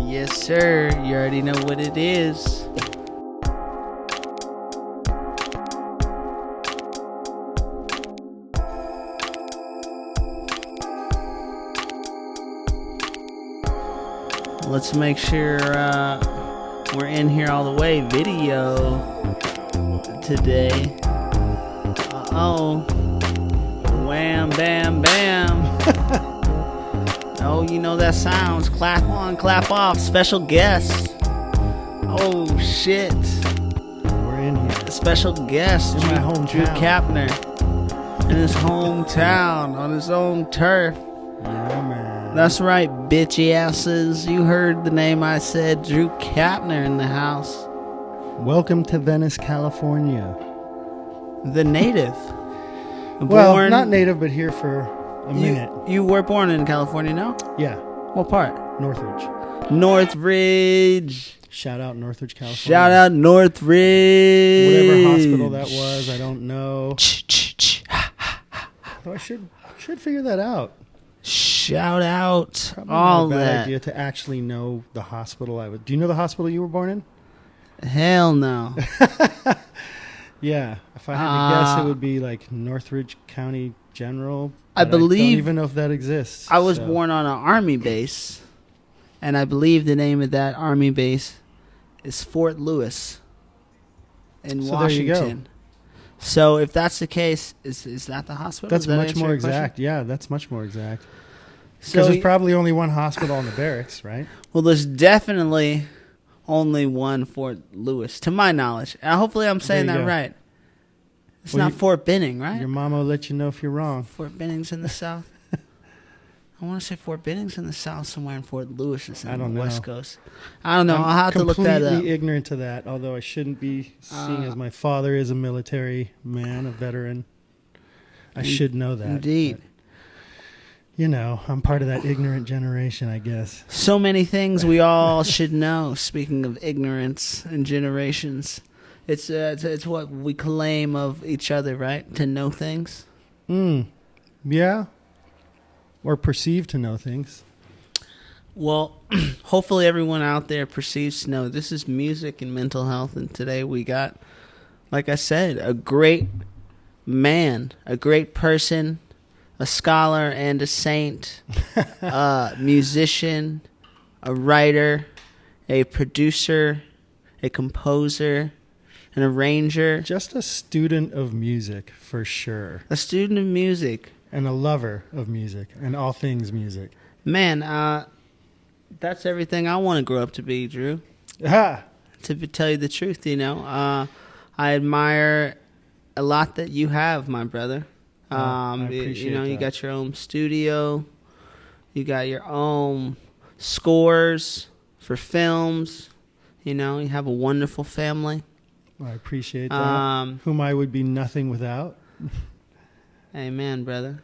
Yes, sir. You already know what it is. Let's make sure we're in here all the way. Video today. Uh-oh. Wham, bam, bam. Oh, you know that sounds. Clap on, clap off. Special guest. Oh, shit. We're in here. Special guest. In my hometown. Drew Kapner. In his hometown. On his own turf. Yeah, man. That's right, bitchy asses. You heard the name I said. Drew Kapner in the house. Welcome to Venice, California. The native. Well, not native, but here for a minute. You were born in California, no? Yeah. What part? Northridge. Northridge. Shout out Northridge, California. Shout out Northridge. Whatever hospital that was, I don't know. Oh, I should figure that out. Shout out. Probably all not a bad that. idea to actually know the hospital I would. Do you know the hospital you were born in? Hell no. Yeah. If I had to guess, it would be like Northridge County General. I believe. I don't even know if that exists. I was born on an army base, and I believe the name of that army base is Fort Lewis in Washington. There you go. So if that's the case, is that the hospital? That's Does that much answer more your exact. question? Yeah, that's much more exact. So Because there's probably only one hospital in the barracks, right? Well, there's definitely only one Fort Lewis, to my knowledge. And hopefully I'm saying that right. It's not Fort Benning, right? Your mama will let you know if you're wrong. Fort Benning's in the south. I want to say Fort Benning's in the south somewhere, and Fort Lewis is in the west coast. I don't know. I'll have to look that up. I'm completely ignorant to that, although I shouldn't be, seeing as my father is a military man, a veteran. I should know that. Indeed. But, you know, I'm part of that ignorant generation, I guess. So many things we all should know. Speaking of ignorance and generations, it's what we claim of each other, right? To know things. Yeah. Or perceive to know things. Well, hopefully everyone out there perceives to know. This is music and mental health, and today we got, like I said, a great man, a great person, a scholar and a saint, a musician, a writer, a producer, a composer, an arranger. Just a student of music, for sure. A student of music. And a lover of music and all things music. Man, that's everything I want to grow up to be, Drew. Ah. To tell you the truth, you know. I admire a lot that you have, my brother. I appreciate you that. got your own studio. You got your own scores for films. You know, you have a wonderful family. I appreciate that. Whom I would be nothing without. Amen, brother.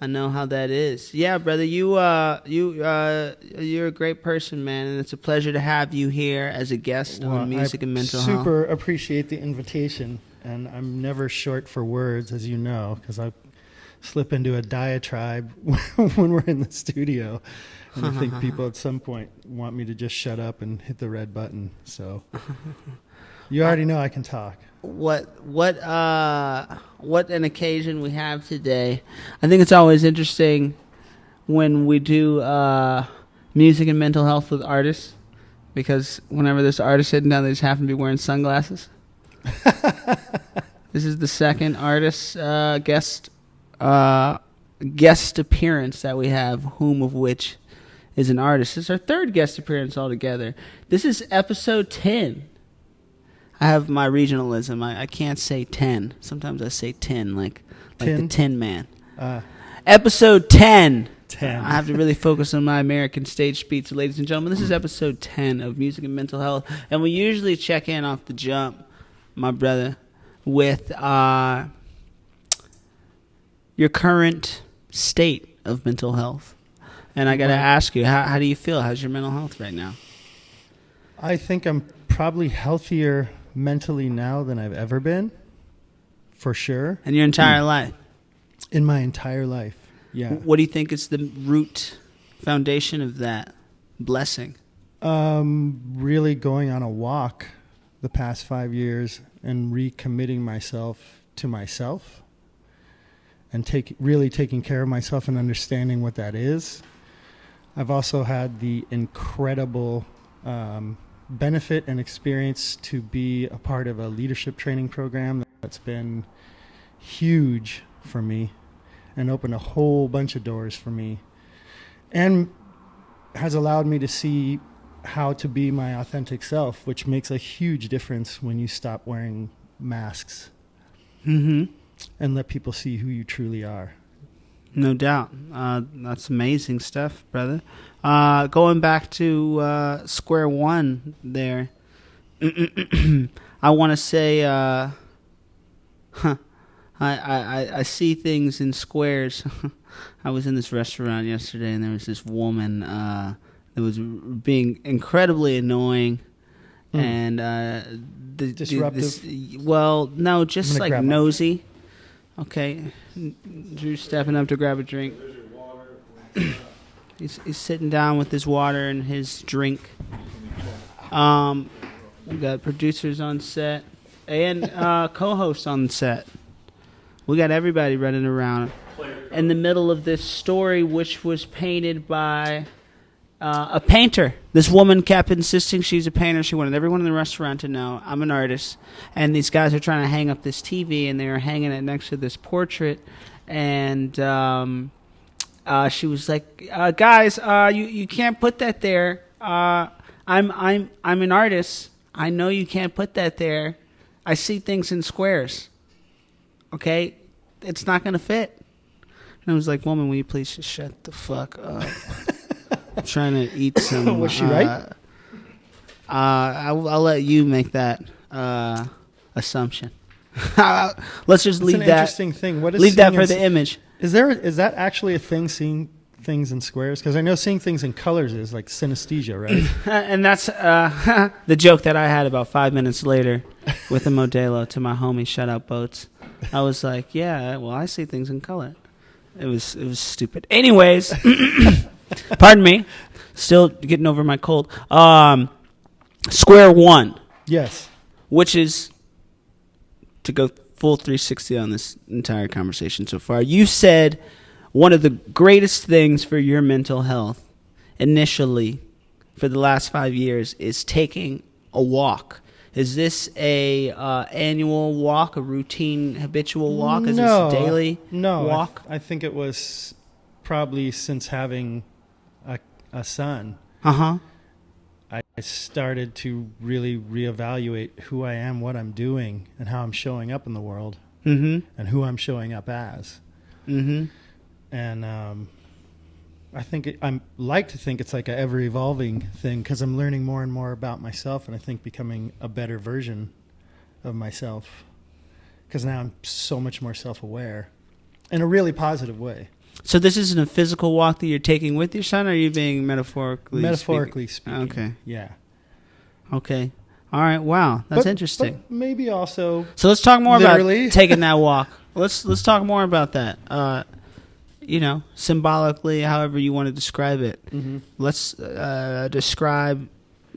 I know how that is. Yeah, brother, you're a great person, man, and it's a pleasure to have you here as a guest on Music and Mental Health. I super appreciate the invitation, and I'm never short for words, as you know, because I slip into a diatribe when we're in the studio, and I think people at some point want me to just shut up and hit the red button. So you already know I can talk. What an occasion we have today. I think it's always interesting when we do music and mental health with artists, because whenever there's artists sitting down, they just happen to be wearing sunglasses. This is the second artist guest appearance that we have, whom of which is an artist. This is our third guest appearance altogether. This is episode 10. I have my regionalism. I can't say 10. Sometimes I say 10, like the Tin Man. Episode 10. 10. I have to really focus on my American stage speech. So, ladies and gentlemen, this is episode 10 of Music and Mental Health. And we usually check in off the jump, my brother, with your current state of mental health. And I got to ask you, how do you feel? How's your mental health right now? I think I'm probably healthier mentally now than I've ever been, for sure. In your entire life? In my entire life, yeah. What do you think is the root foundation of that blessing? Really going on a walk the past 5 years and recommitting myself to myself and really taking care of myself and understanding what that is. I've also had the incredible benefit and experience to be a part of a leadership training program that's been huge for me and opened a whole bunch of doors for me and has allowed me to see how to be my authentic self, which makes a huge difference when you stop wearing masks and let people see who you truly are. No doubt. That's amazing stuff, brother. Going back to square one there, I want to say I see things in squares. I was in this restaurant yesterday, and there was this woman that was being incredibly annoying and disruptive. No, just like nosy. Okay, Drew's stepping up to grab a drink. He's sitting down with his water and his drink. We got producers on set and co-hosts on set. We got everybody running around in the middle of this story, which was painted by a painter. This woman kept insisting she's a painter. She wanted everyone in the restaurant to know I'm an artist. And these guys are trying to hang up this TV, and they were hanging it next to this portrait. And she was like, "Guys, you can't put that there. I'm an artist. I know you can't put that there. I see things in squares. Okay, it's not gonna fit." And I was like, "Woman, will you please just shut the fuck up?" I'm trying to eat some. Was she right? I'll let you make that assumption. Let's just leave that. Interesting thing. What is leave that for the image? Is that actually a thing? Seeing things in squares? Because I know seeing things in colors is like synesthesia, right? And that's the joke that I had about 5 minutes later with the Modelo to my homie. Shout out Boats. I was like, "Yeah, well, I see things in color." It was stupid. Anyways. Pardon me. Still getting over my cold. Square one. Yes. Which is, to go full 360 on this entire conversation so far, you said one of the greatest things for your mental health initially for the last 5 years is taking a walk. Is this a annual walk, a routine, habitual walk? Is this a daily walk? I think it was probably since having a son. I started to really reevaluate who I am, what I'm doing, and how I'm showing up in the world, and who I'm showing up as. And I think I like to think it's like an ever-evolving thing because I'm learning more and more about myself, and I think becoming a better version of myself because now I'm so much more self-aware in a really positive way. So this isn't a physical walk that you're taking with your son, or are you being metaphorically speaking? Okay. Yeah. Okay. All right. Wow. That's interesting. But maybe also. So let's talk more literally. about taking that walk. Let's talk more about that. Symbolically, however you want to describe it. Let's describe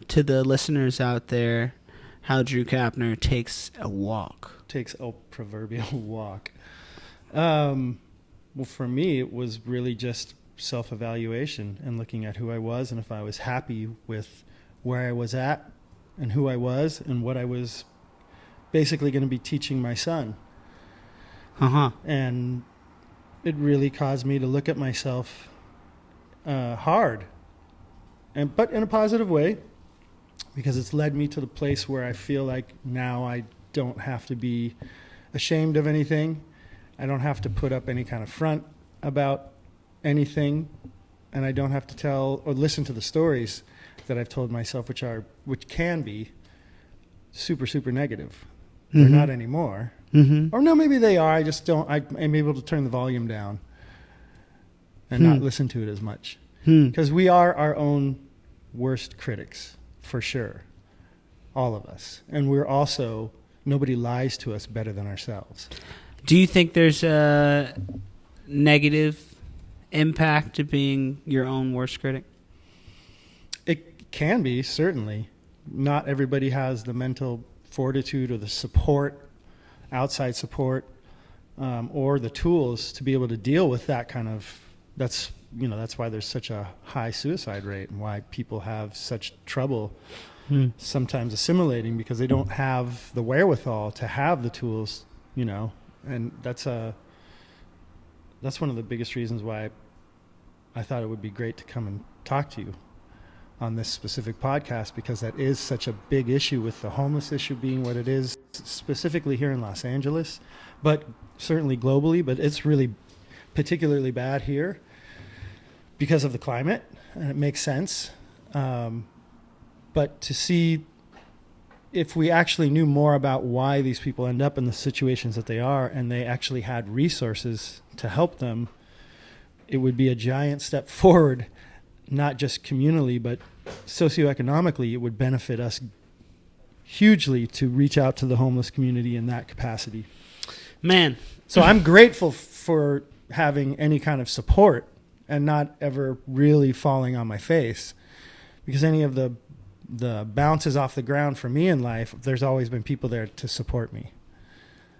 to the listeners out there how Drew Kapner takes a walk. Takes a proverbial walk. Well, for me, it was really just self-evaluation and looking at who I was and if I was happy with where I was at and who I was and what I was basically going to be teaching my son. And it really caused me to look at myself hard, but in a positive way, because it's led me to the place where I feel like now I don't have to be ashamed of anything. I don't have to put up any kind of front about anything, and I don't have to tell or listen to the stories that I've told myself, which can be super, super negative. They're not anymore. Or no, maybe they are. I just don't. I'm able to turn the volume down and not listen to it as much. Because we are our own worst critics, for sure. All of us. And we're also, nobody lies to us better than ourselves. Do you think there's a negative impact to being your own worst critic? Can be, certainly. Not everybody has the mental fortitude or the support, outside support, or the tools to be able to deal with that kind of, that's why there's such a high suicide rate and why people have such trouble sometimes assimilating, because they don't have the wherewithal to have the tools, and that's one of the biggest reasons why I thought it would be great to come and talk to you on this specific podcast, because that is such a big issue, with the homeless issue being what it is, specifically here in Los Angeles, but certainly globally. But it's really particularly bad here because of the climate, and it makes sense. But to see, if we actually knew more about why these people end up in the situations that they are, and they actually had resources to help them, it would be a giant step forward, not just communally, but socioeconomically. It would benefit us hugely to reach out to the homeless community in that capacity. Man. So I'm grateful for having any kind of support and not ever really falling on my face, because any of the bounces off the ground for me in life, there's always been people there to support me.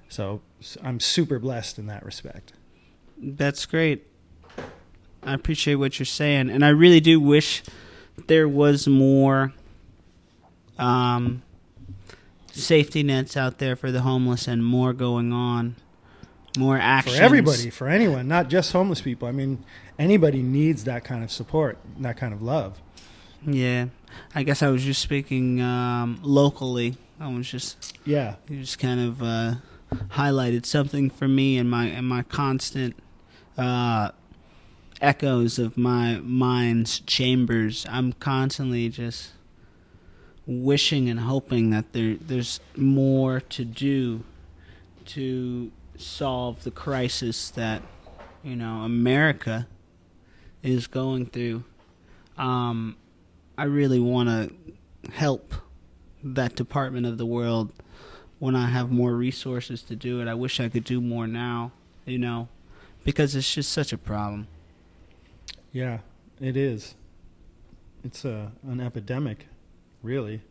So I'm super blessed in that respect. That's great. I appreciate what you're saying, and I really do wish there was more safety nets out there for the homeless, and more going on, more actions. For everybody, for anyone, not just homeless people. I mean, anybody needs that kind of support, that kind of love. Yeah, I guess I was just speaking locally. I was just you just kind of highlighted something for me in my constant echoes of my mind's chambers. I'm constantly just wishing and hoping that there's more to do to solve the crisis that America is going through. I really want to help that department of the world when I have more resources to do it. I wish I could do more now, because it's just such a problem. Yeah, it is. It's an epidemic, really.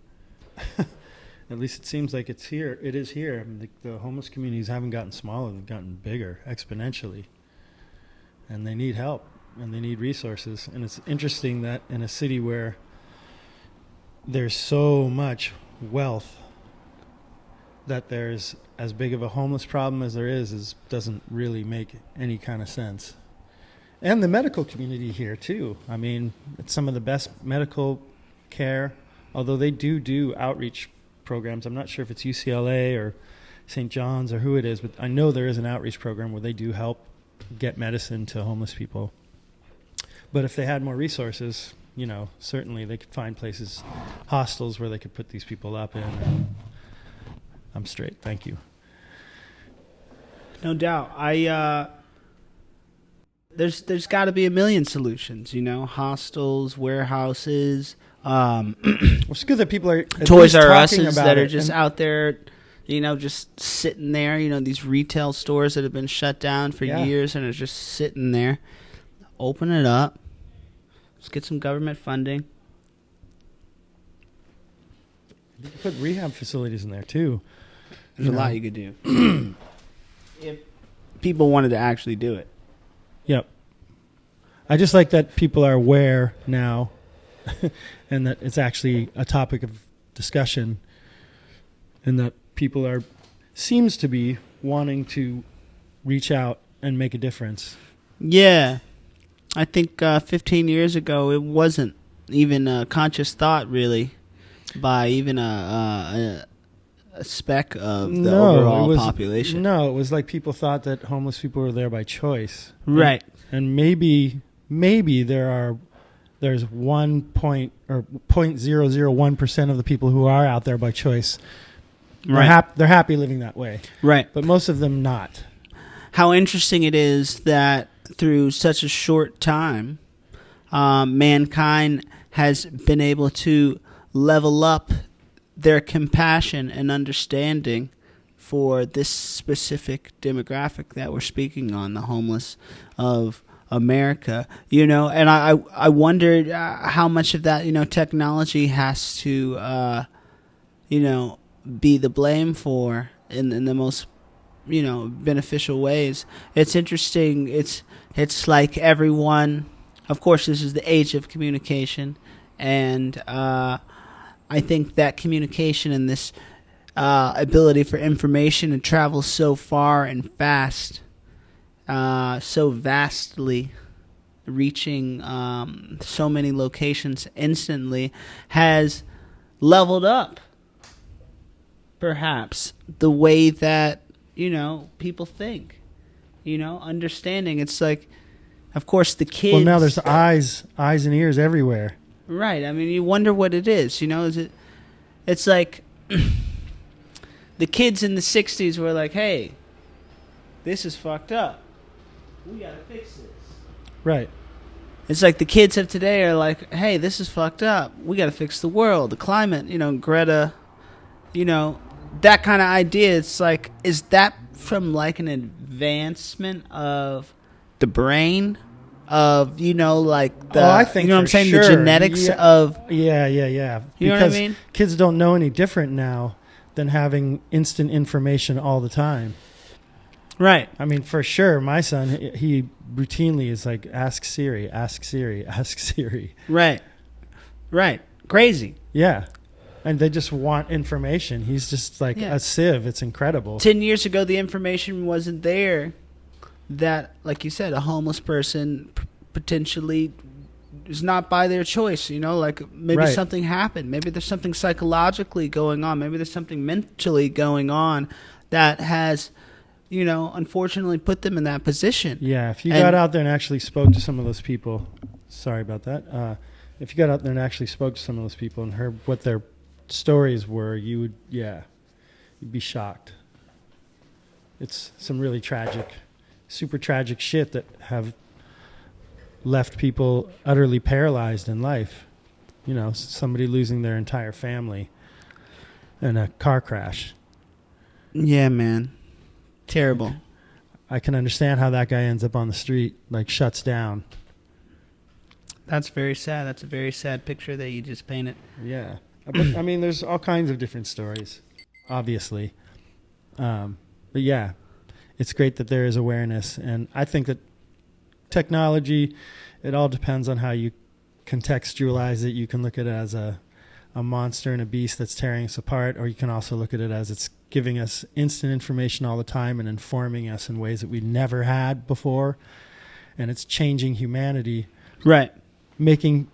At least it seems like it's here. It is here. I mean, the homeless communities haven't gotten smaller; they've gotten bigger exponentially, and they need help and they need resources. And it's interesting that in a city where there's so much wealth, that there's as big of a homeless problem as there is doesn't really make any kind of sense. And the medical community here, too. I mean, it's some of the best medical care, although they do outreach programs. I'm not sure if it's UCLA or St. John's or who it is, but I know there is an outreach program where they do help get medicine to homeless people. But if they had more resources, certainly they could find places, hostels where they could put these people up in. I'm straight. Thank you. No doubt. There's got to be a million solutions, hostels, warehouses. It's good that people are Toys R Us's that are just out there, just sitting there. These retail stores that have been shut down for years and are just sitting there. Open it up. Let's get some government funding. You could put rehab facilities in there too. There's a lot you could do if people wanted to actually do it. Yep. I just like that people are aware now and that it's actually a topic of discussion, and that people seems to be wanting to reach out and make a difference. Yeah. I think 15 years ago it wasn't even a conscious thought, really, by even a speck of the overall population. No, it was like people thought that homeless people were there by choice. Right. And maybe there's 0.001% of the people who are out there by choice. Right. They're happy living that way. Right. But most of them not. How interesting it is that through such a short time, mankind has been able to level up their compassion and understanding for this specific demographic that we're speaking on, the homeless of America, you know. And I wondered how much of that, you know, technology has to, you know, be the blame for in the most, you know, beneficial ways. It's interesting. It's like everyone, of course, this is the age of communication, and I think that communication and this ability for information to travel so far and fast, so vastly, reaching so many locations instantly, has leveled up, perhaps, the way that, you know, people think. You know, understanding. It's like, of course, the kids. Well, now there's eyes and ears everywhere. Right. I mean, you wonder what it is. You know, it's like the kids in the 60s were like, hey, this is fucked up. We got to fix this. Right. It's like the kids of today are like, hey, this is fucked up. We got to fix the world, the climate, you know, Greta, you know, that kind of idea. It's like, is that from like an advancement of the brain? Of, you know, like the, I think, you know what I'm saying, sure. the genetics of, yeah. You Because know what I mean? Kids don't know any different now than having instant information all the time. Right. I mean, for sure, my son, he routinely is like, ask Siri, ask Siri, ask Siri. Right. Crazy. Yeah. And they just want information. He's just like a sieve. It's incredible. 10 years ago, the information wasn't there that, like you said, a homeless person potentially is not by their choice. You know, like maybe something happened. Maybe there's something psychologically going on. Maybe there's something mentally going on that has, you know, unfortunately put them in that position. Yeah, if you got out there and actually spoke to some of those people, sorry about that. If you got out there and actually spoke to some of those people and heard what their stories were, you'd be shocked. It's some really tragic, super tragic shit that have left people utterly paralyzed in life. You know, somebody losing their entire family in a car crash. Yeah, man. Terrible. I can understand how that guy ends up on the street, like shuts down. That's very sad. That's a very sad picture that you just painted. Yeah. But, I mean, there's all kinds of different stories, obviously. But yeah, it's great that there is awareness. And I think that technology, it all depends on how you contextualize it. You can look at it as a monster and a beast that's tearing us apart, or you can also look at it as it's giving us instant information all the time and informing us in ways that we never had before. And it's changing humanity. Right. Making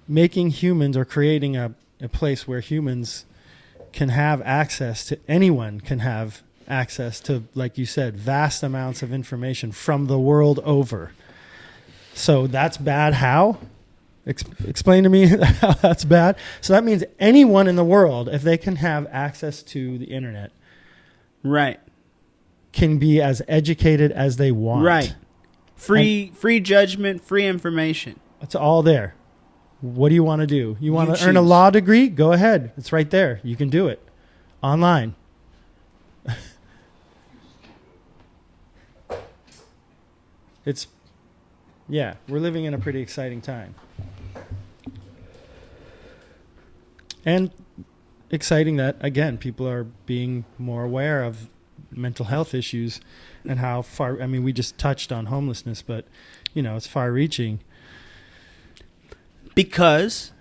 humans, or creating a place where humans can have access to, anyone can have access to, like you said, vast amounts of information from the world over. So that's bad. How? Explain to me how that's bad. So that means anyone in the world, if they can have access to the internet, right, can be as educated as they want. Right. Free judgment, free information. It's all there. What do you want to do? You want to earn a choose. law degree? Go ahead. It's right there. You can do it online. We're living in a pretty exciting time. And exciting that, again, people are being more aware of mental health issues and how far, I mean, we just touched on homelessness, but, you know, it's far reaching. Because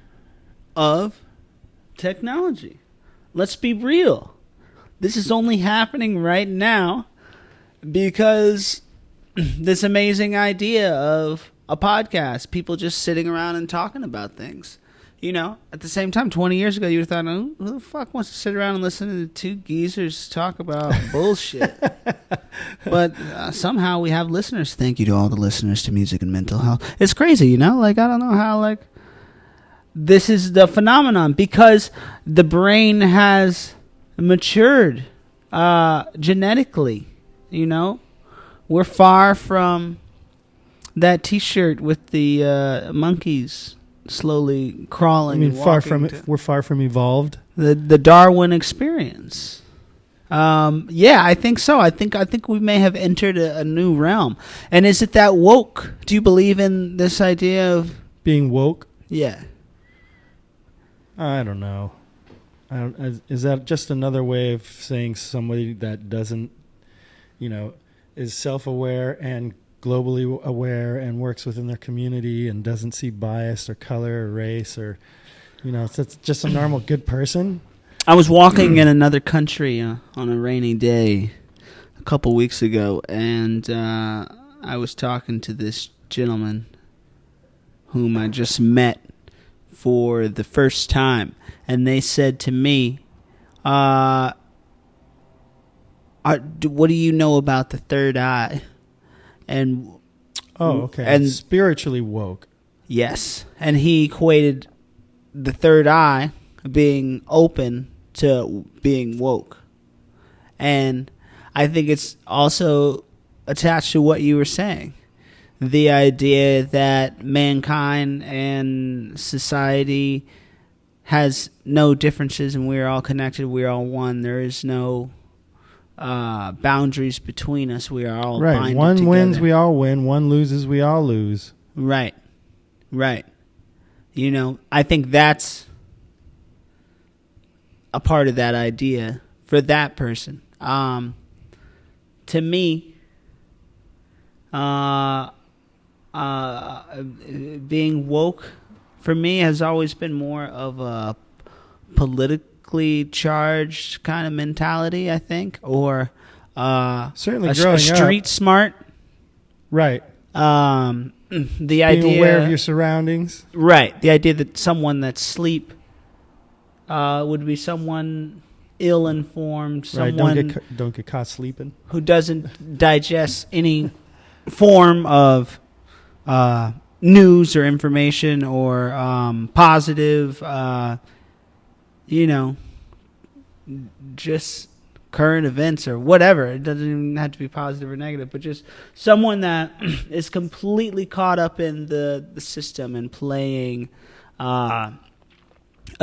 of technology. Let's be real. This is only happening right now because this amazing idea of a podcast, people just sitting around and talking about things. You know, at the same time, 20 years ago, you would have thought, who the fuck wants to sit around and listen to two geezers talk about bullshit? But somehow we have listeners. Thank you to all the listeners to Music and Mental Health. It's crazy, you know? Like, I don't know how, like, this is the phenomenon because the brain has matured genetically, you know? We're far from that T-shirt with the monkeys slowly crawling. I mean, we're far from evolved. The Darwin experience. Yeah, I think so. I think we may have entered a new realm. And is it that woke? Do you believe in this idea of being woke? Yeah. I don't know. Is that just another way of saying somebody that doesn't, is self-aware and globally aware and works within their community and doesn't see bias or color or race or, it's just a normal good person? I was walking in another country on a rainy day a couple weeks ago, and I was talking to this gentleman whom I just met for the first time, and they said to me, what do you know about the third eye? And okay. And spiritually woke. Yes, and he equated the third eye being open to being woke. And I think it's also attached to what you were saying. The idea that mankind and society has no differences and we're all connected, we're all one. There is no boundaries between us. We are all binded One together. wins, we all win. One loses, we all lose. Right. I think that's a part of that idea for that person. To me, being woke for me has always been more of a politically charged kind of mentality, I think, or certainly a street smart. Right. The Being idea, aware of your surroundings. Right. The idea that someone that's asleep would be someone ill-informed, someone right. Don't get caught sleeping, who doesn't digest any form of news or information or positive, just current events or whatever. It doesn't even have to be positive or negative, but just someone that is completely caught up in the system and playing a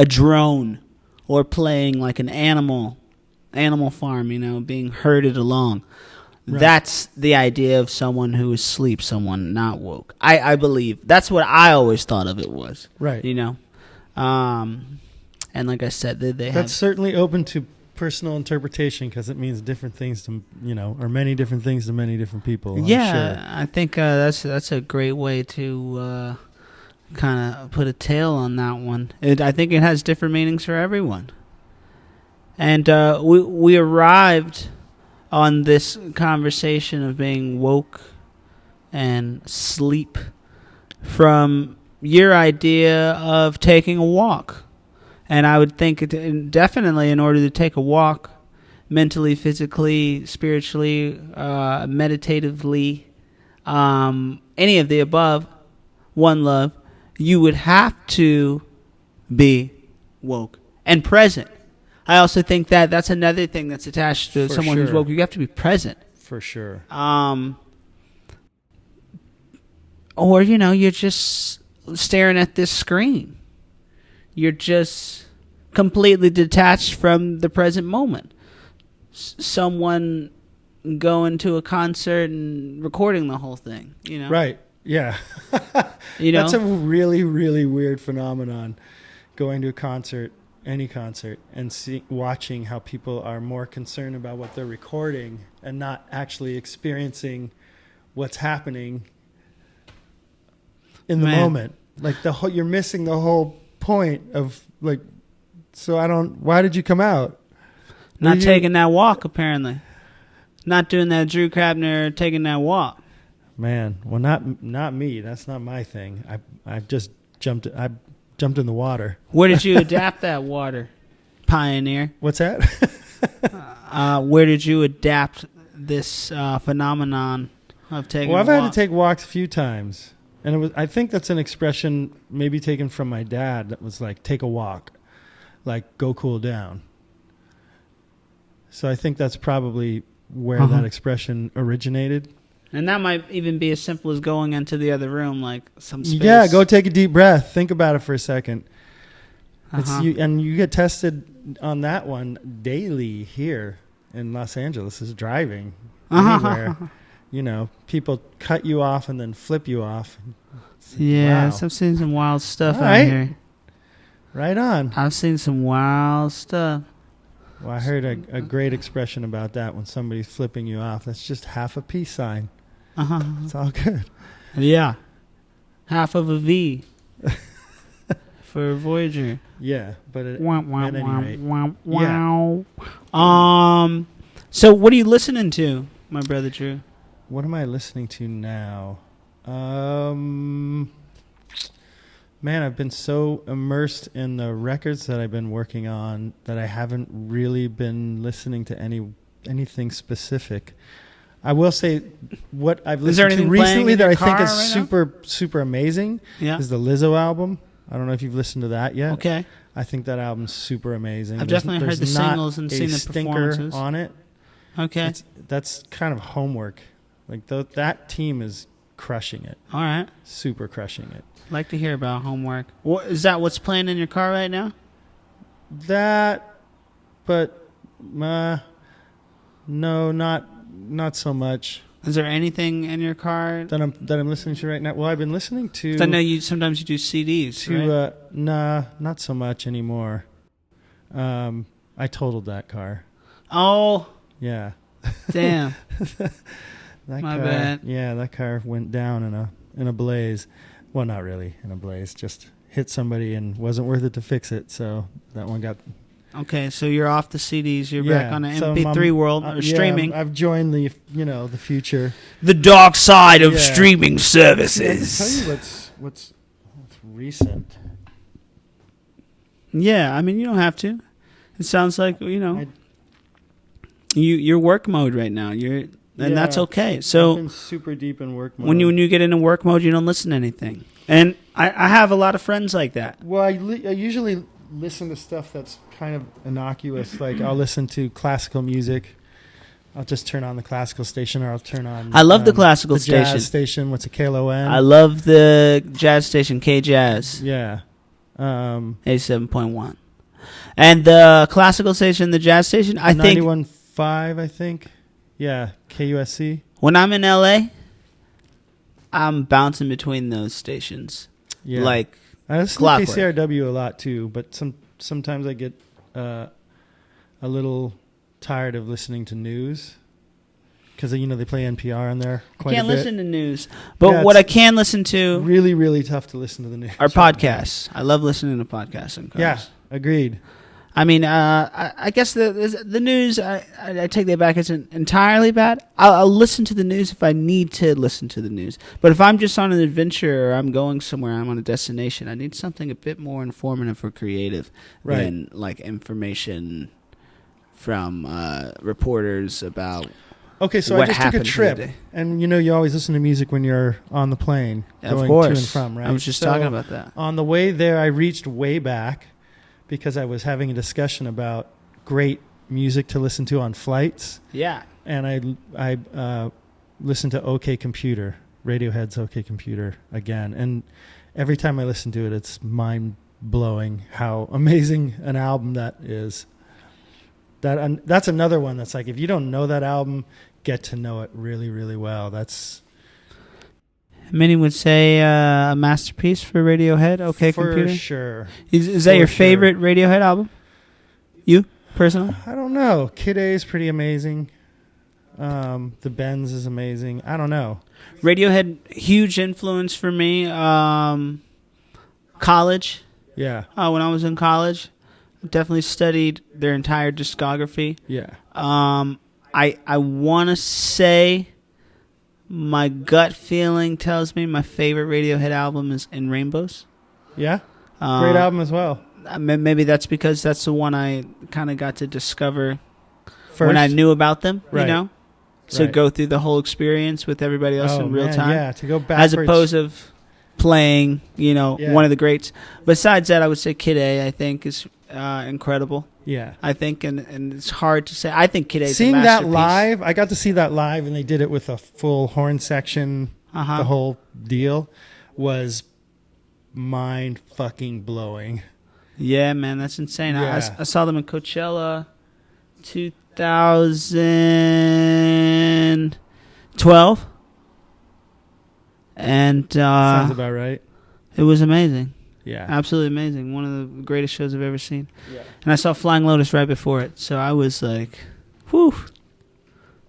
drone or playing like an animal farm, being herded along. Right. That's the idea of someone who is asleep, someone not woke. I believe that's what I always thought of it was. Right. And like I said, that's certainly open to personal interpretation because it means different things to, or many different things to many different people. Yeah, sure. I think that's a great way to kind of put a tail on that one. I think it has different meanings for everyone. And we arrived on this conversation of being woke and sleep from your idea of taking a walk. And I would think definitely in order to take a walk mentally, physically, spiritually, meditatively, any of the above, one love, you would have to be woke and present. I also think that that's another thing that's attached to someone who's woke. You have to be present. For sure. Or, you're just staring at this screen. You're just completely detached from the present moment. Someone going to a concert and recording the whole thing, Right. Yeah. That's a really, really weird phenomenon. Going to a concert, any concert, and watching how people are more concerned about what they're recording and not actually experiencing what's happening in the moment. Like you're missing the whole point of why did you come out? Not taking that walk, apparently. Not doing that Drew Kapner taking that walk. Man, well, not me. That's not my thing. I just jumped in the water. Where did you adapt that water, pioneer? What's that? Where did you adapt this phenomenon of taking a walk? Well, I've had to take walks a few times. And I think that's an expression maybe taken from my dad that was like, take a walk, like go cool down. So I think that's probably where that expression originated. And that might even be as simple as going into the other room, like some space. Yeah, go take a deep breath. Think about it for a second. And you get tested on that one daily here. in Los Angeles is driving anywhere. You know, people cut you off and then flip you off. Yeah, Wow. I've seen some wild stuff All out right. here. Right on. I've seen some wild stuff. Well, I heard a great expression about that when somebody's flipping you off. That's just half a peace sign. It's all good. Yeah. Half of a V for Voyager. Yeah, but at any rate. So what are you listening to, my brother Drew? What am I listening to now? Man, I've been so immersed in the records that I've been working on that I haven't really been listening to anything specific. I will say what I've listened to recently that I think is super amazing is the Lizzo album. I don't know if you've listened to that yet. Okay. I think that album's super amazing. I've definitely heard the singles and seen the performances on it. Okay. That's kind of homework. Like that team is crushing it. All right. Super crushing it. Like to hear about homework. Is that what's playing in your car right now? That, but no, not so much. Is there anything in your car that I'm listening to right now? Well, I've been listening to. I know sometimes you do CDs. Right? Nah, not so much anymore. I totaled that car. Oh. Yeah. Damn. My car, bad. Yeah, that car went down in a blaze. Well, not really in a blaze. Just hit somebody and wasn't worth it to fix it. So that one got. Okay, so you're off the CDs. You're back on the MP3 world or streaming. I've joined the future. The dark side of streaming services. I can tell you what's recent. Yeah, I mean you don't have to. It sounds like you're work mode right now. And that's okay. So I've been super deep in work mode. When you get into work mode, you don't listen to anything. And I have a lot of friends like that. Well, I usually listen to stuff that's kind of innocuous. Like I'll listen to classical music. I'll just turn on the classical station, or I'll turn on. I love the classical station. Jazz station. What's a KLON? I love the jazz station, K Jazz. Yeah. 87.1. And the classical station, the jazz station, I think 91.5. I think. Yeah, KUSC. When I'm in LA, I'm bouncing between those stations. Yeah. Like I listen to KCRW a lot too, but sometimes I get a little tired of listening to news because they play NPR on there quite a bit. I can't listen to news, but what I can listen to really, really tough to listen to the news. Are podcasts. I love listening to podcasts in cars. Yeah, agreed. I mean, I guess the news, I take that back. It's entirely bad. I'll listen to the news if I need to listen to the news. But if I'm just on an adventure or I'm going somewhere, I'm on a destination, I need something a bit more informative or creative than like information from reporters about Okay, so I just took a trip. And you always listen to music when you're on the plane going to and from, right? I was just talking about that. On the way there, I reached way back because I was having a discussion about great music to listen to on flights. Yeah. And I listened to OK Computer, Radiohead's OK Computer again. And every time I listen to it, it's mind-blowing how amazing an album that is. That's another one that's like, if you don't know that album, get to know it really, really well. Many would say a masterpiece for Radiohead. OK Computer. For sure. Is that your favorite Radiohead album? You personally? I don't know. Kid A is pretty amazing. The Benz is amazing. I don't know. Radiohead, huge influence for me. College. Yeah. When I was in college, definitely studied their entire discography. Yeah. I want to say my gut feeling tells me my favorite Radiohead album is In Rainbows. Yeah. Great album as well. Maybe that's because that's the one I kind of got to discover first, when I knew about them, right. So go through the whole experience with everybody else in real time. Yeah, to go backwards. As opposed to playing, one of the greats. Besides that, I would say Kid A, I think, is incredible. Yeah. I think, and it's hard to say. I think Kid A is seeing a masterpiece. that live, I got to see that live, and they did it with a full horn section. The whole deal was mind fucking blowing. Yeah, man, that's insane. Yeah. I saw them in Coachella 2012. And Sounds about right. it was amazing. Yeah. Absolutely amazing. One of the greatest shows I've ever seen. Yeah. And I saw Flying Lotus right before it. So I was like, whew.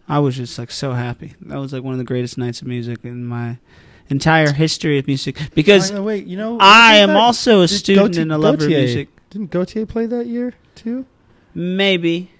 I was just like so happy. That was like one of the greatest nights of music in my entire history of music. Because wait, you know, I am also a student and a lover of music. Didn't Gautier play that year too? Maybe.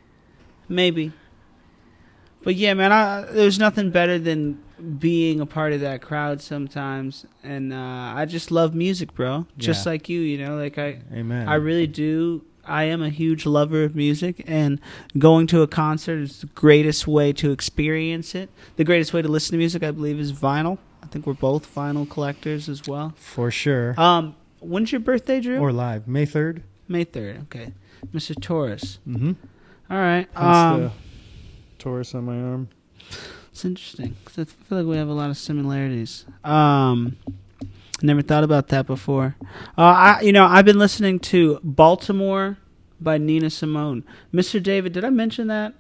But yeah, man, there's nothing better than being a part of that crowd sometimes. And I just love music, bro. Just like you, you know, like Amen. I really do. I am a huge lover of music, and going to a concert is the greatest way to experience it. The greatest way to listen to music, I believe, is vinyl. I think we're both vinyl collectors as well. For sure. When's your birthday, Drew? Or live. May 3rd. May 3rd, okay. Mr. Taurus. Mm-hmm. All right. The Taurus on my arm. It's interesting, 'cause I feel like we have a lot of similarities. Never thought about that before. I've been listening to Baltimore by Nina Simone. Mr. David, did I mention that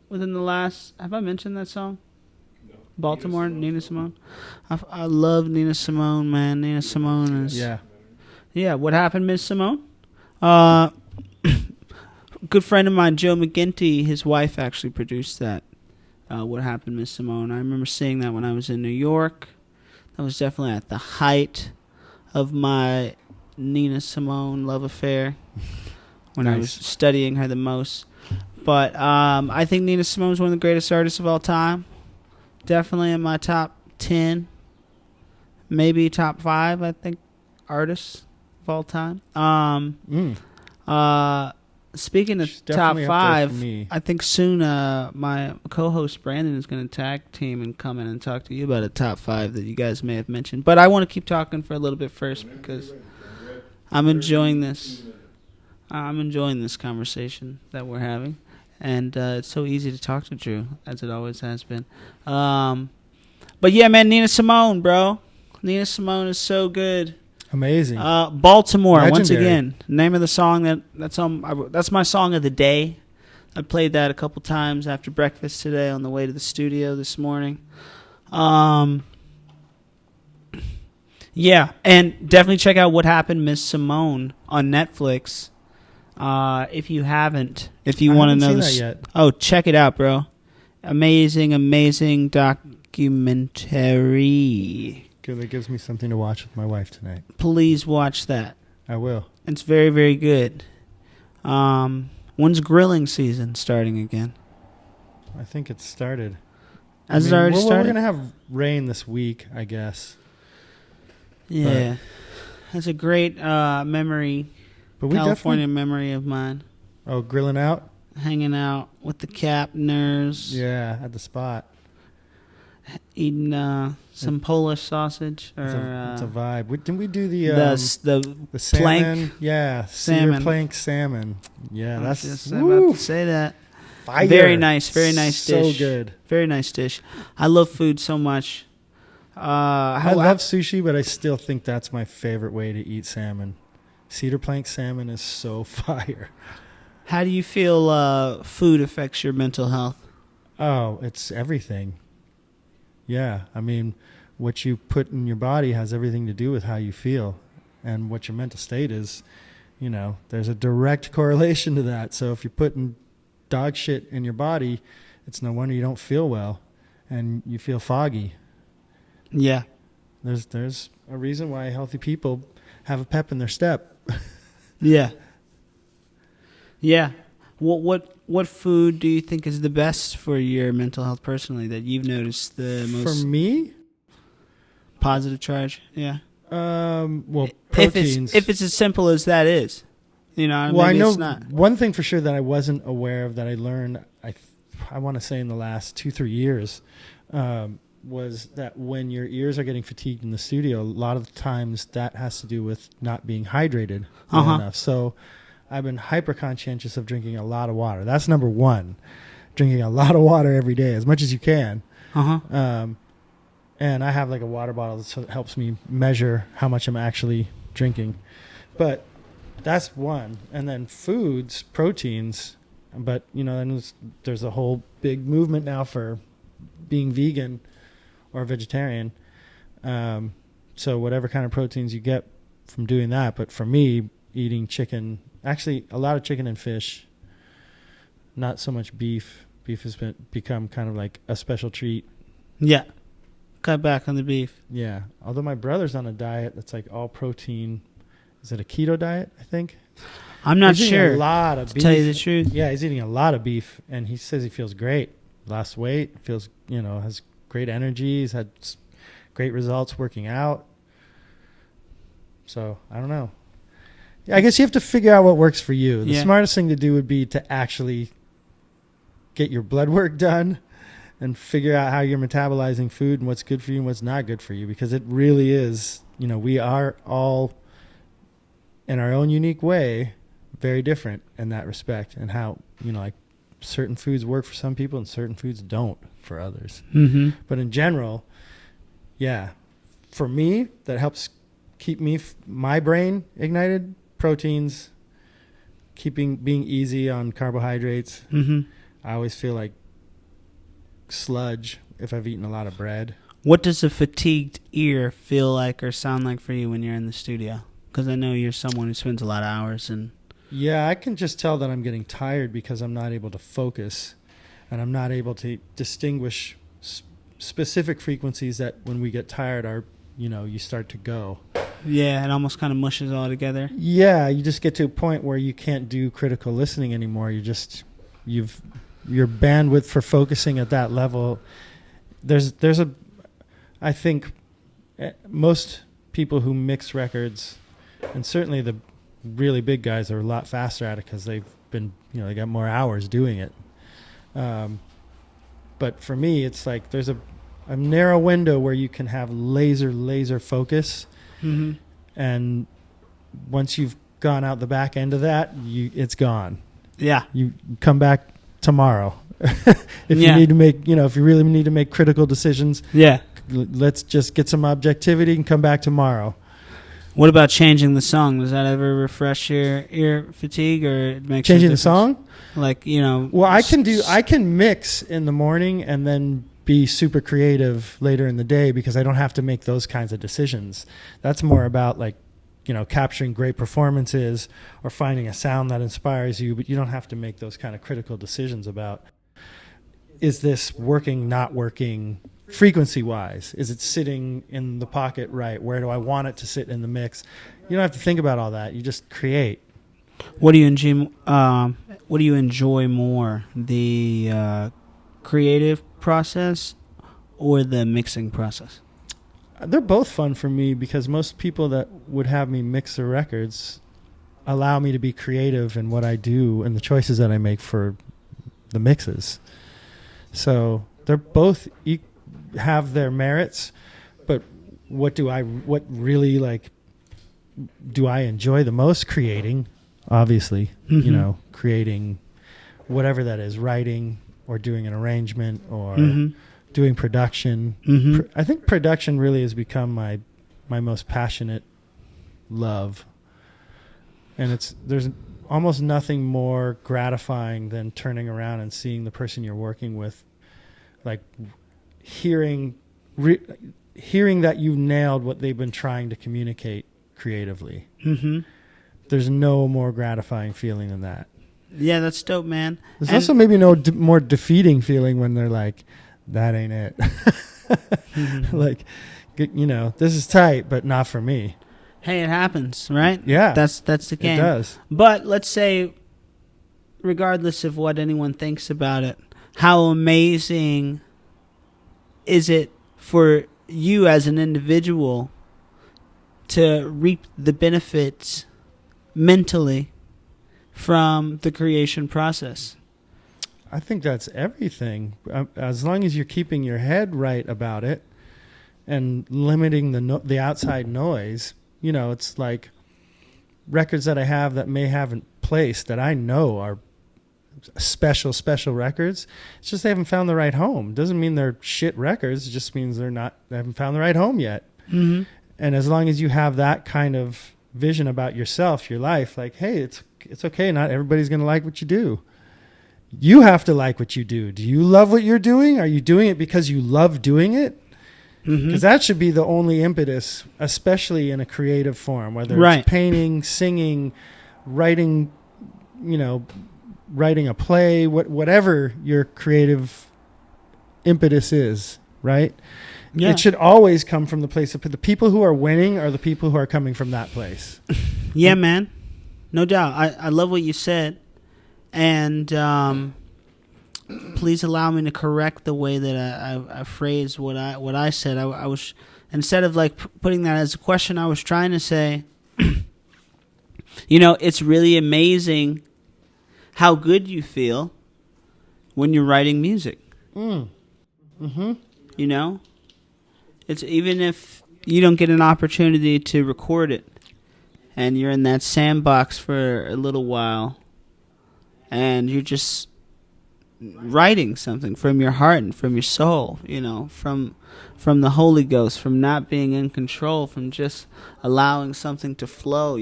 within the last... Have I mentioned that song? No. Baltimore, Nina Simone. I love Nina Simone, man. Nina Simone is... Yeah. Yeah, What Happened, Miss Simone? Good friend of mine, Joe McGinty, his wife actually produced that. What Happened, Miss Simone. I remember seeing that when I was in New York. That was definitely at the height of my Nina Simone love affair when I was studying her the most. But I think Nina Simone is one of the greatest artists of all time. Definitely in my top 10, maybe top 5, I think, artists of all time. Speaking of top 5, I think soon my co-host Brandon is going to tag team and come in and talk to you about a top 5 that you guys may have mentioned. But I want to keep talking for a little bit first because I'm enjoying this. I'm enjoying this conversation that we're having, and it's so easy to talk to Drew, as it always has been. But yeah, man, Nina Simone, bro. Nina Simone is so good. Amazing. Baltimore, Legendary. once again. Name of the song that's my song of the day. I played that a couple times after breakfast today on the way to the studio this morning. Yeah, and definitely check out What Happened, Miss Simone on Netflix. If you haven't, if you want to know this yet. Oh, check it out, bro. Amazing documentary. Good, that gives me something to watch with my wife tonight. Please watch that. I will. It's very, very good. When's grilling season starting again? I think it's started. It already started? We're going to have rain this week, I guess. Yeah. That's a great memory, but California memory of mine. Oh, grilling out? Hanging out with the Kapners. Yeah, at the spot. Eating some Polish sausage. It's a vibe. Didn't we do the salmon? Plank? Yeah, salmon. Cedar plank salmon. Yeah, I was just about to say that. Fire. Very nice dish. So good. Very nice dish. I love food so much. I love sushi, but I still think that's my favorite way to eat salmon. Cedar plank salmon is so fire. How do you feel food affects your mental health? Oh, it's everything. Yeah, I mean, what you put in your body has everything to do with how you feel. And what your mental state is, you know, there's a direct correlation to that. So if you're putting dog shit in your body, it's no wonder you don't feel well and you feel foggy. Yeah. There's a reason why healthy people have a pep in their step. Yeah. Yeah. What food do you think is the best for your mental health personally that you've noticed the most? For me? Positive charge, yeah. Well, proteins. If it's as simple as that is. You know, well, maybe I know it's not. One thing for sure that I wasn't aware of that I learned, I want to say in the last 2-3 years, was that when your ears are getting fatigued in the studio, a lot of the times that has to do with not being hydrated enough. So I've been hyper conscientious of drinking a lot of water. That's number one. Drinking a lot of water every day, as much as you can. And I have like a water bottle that helps me measure how much I'm actually drinking. But that's one. And then foods, proteins, But, then there's a whole big movement now for being vegan or vegetarian. So whatever kind of proteins you get from doing that. But for me, eating chicken, actually a lot of chicken and fish, not so much beef. Beef has become kind of like a special treat. Yeah. Cut back on the beef. Yeah. Although my brother's on a diet that's like all protein. Is it a keto diet, I think? I'm not sure. A lot of beef. To tell you the truth. Yeah, he's eating a lot of beef, and he says he feels great. Lost weight, feels, has great energy. He's had great results working out. So, I don't know. Yeah, I guess you have to figure out what works for you. The smartest thing to do would be to actually get your blood work done and figure out how you're metabolizing food and what's good for you and what's not good for you, because it really is, we are all in our own unique way very different in that respect, and how, like certain foods work for some people and certain foods don't for others. Mm-hmm. But in general, yeah, for me, that helps keep my brain ignited. Proteins, being easy on carbohydrates. Mm-hmm. I always feel like sludge if I've eaten a lot of bread. What does a fatigued ear feel like or sound like for you when you're in the studio? Because I know you're someone who spends a lot of hours and... Yeah, I can just tell that I'm getting tired because I'm not able to focus, and I'm not able to distinguish specific frequencies that when we get tired are, you start to go. Yeah, it almost kind of mushes all together. Yeah, you just get to a point where you can't do critical listening anymore. Your bandwidth for focusing at that level. I think most people who mix records, and certainly the really big guys are a lot faster at it because they've been, they got more hours doing it. But for me, it's like there's a narrow window where you can have laser focus. Mm-hmm. And once you've gone out the back end of that, it's gone. Yeah. You come back tomorrow. You need to make, if you really need to make critical decisions. Yeah. Let's just get some objectivity and come back tomorrow. What about changing the song? Does that ever refresh your ear fatigue, or it makes changing the song? Like, Well, I can mix in the morning and then be super creative later in the day because I don't have to make those kinds of decisions. That's more about like, capturing great performances or finding a sound that inspires you, but you don't have to make those kind of critical decisions about, is this working, not working, frequency wise? Is it sitting in the pocket right? Where do I want it to sit in the mix? You don't have to think about all that. You just create. What do you enjoy more, the creative process or the mixing process? They're both fun for me because most people that would have me mix their records allow me to be creative in what I do and the choices that I make for the mixes. So they're both have their merits, but what really like do I enjoy the most? Creating, obviously. Mm-hmm. Creating whatever that is, writing or doing an arrangement or doing production. Mm-hmm. I think production really has become my most passionate love, and there's almost nothing more gratifying than turning around and seeing the person you're working with, like hearing that you've nailed what they've been trying to communicate creatively. Mm-hmm. There's no more gratifying feeling than that. Yeah, that's dope, man. There's also maybe no more defeating feeling when they're like, that ain't it. Mm-hmm. Like, this is tight, but not for me. Hey, it happens, right? Yeah. That's the game. It does. But let's say, regardless of what anyone thinks about it, how amazing is it for you as an individual to reap the benefits mentally from the creation process? I think that's everything. As long as you're keeping your head right about it and limiting the outside noise, it's like records that I have that may haven't placed that I know are special records. It's just they haven't found the right home. It doesn't mean they're shit records. It just means they haven't found the right home yet. Mm-hmm. And as long as you have that kind of vision about yourself, your life, like, hey, it's okay. Not everybody's going to like what you do. You have to like what you do. Do you love what you're doing? Are you doing it because you love doing it? Because that should be the only impetus, especially in a creative form, whether it's painting, singing, writing, writing a play, whatever your creative impetus is, right? Yeah. It should always come from the place of the people who are winning are the people who are coming from that place. Yeah, man. No doubt. I love what you said. And please allow me to correct the way that I phrased what I said. I was, instead of like putting that as a question, I was trying to say, it's really amazing how good you feel when you're writing music. It's even if you don't get an opportunity to record it and you're in that sandbox for a little while and you're just writing something from your heart and from your soul, from the Holy Ghost, from not being in control, from just allowing something to flow,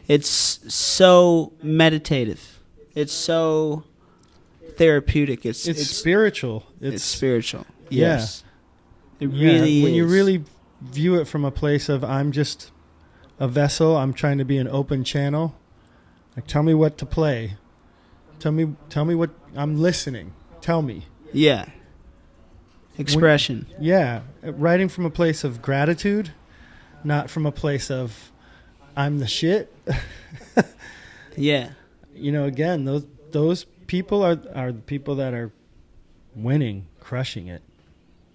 It's so meditative. It's so therapeutic. It's spiritual. It's spiritual. Yes. It really is. When you really view it from a place of I'm just a vessel, I'm trying to be an open channel. Like, tell me what to play. Tell me what I'm listening. Tell me. Yeah. Expression. Writing from a place of gratitude, not from a place of I'm the shit. Yeah. Again, those people are the people that are winning, crushing it,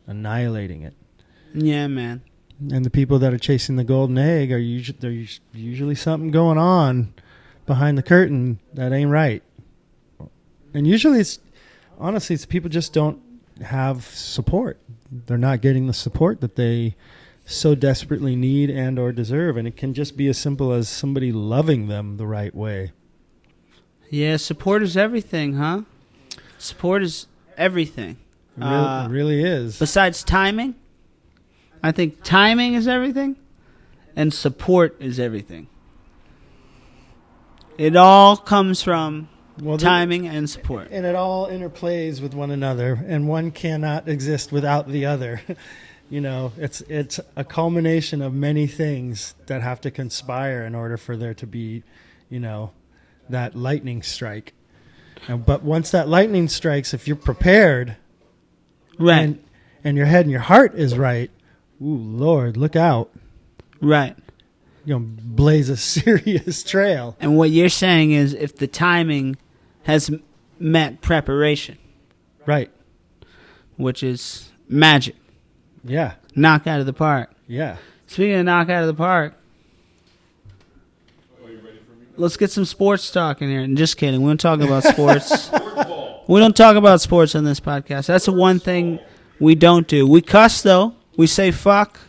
annihilating it. Yeah, man. And the people that are chasing the golden egg there's usually something going on behind the curtain that ain't right. And usually it's people just don't have support. They're not getting the support that they so desperately need and or deserve. And it can just be as simple as somebody loving them the right way. Yeah, support is everything, huh? Support is everything. It really is. Besides timing, I think timing is everything, and support is everything. It all comes from timing and support. And it all interplays with one another, and one cannot exist without the other. It's a culmination of many things that have to conspire in order for there to be, that lightning strike. But once that lightning strikes, if you're prepared, right, and your head and your heart is right, ooh, Lord, look out. Right. Blaze a serious trail. And what you're saying is if the timing has met preparation. Right. Which is magic. Yeah. Knock out of the park. Yeah. Speaking of knock out of the park, let's get some sports talk in here. And just kidding. We don't talk about sports. We don't talk about sports on this podcast. That's the one thing we don't do. We cuss, though. We say fuck.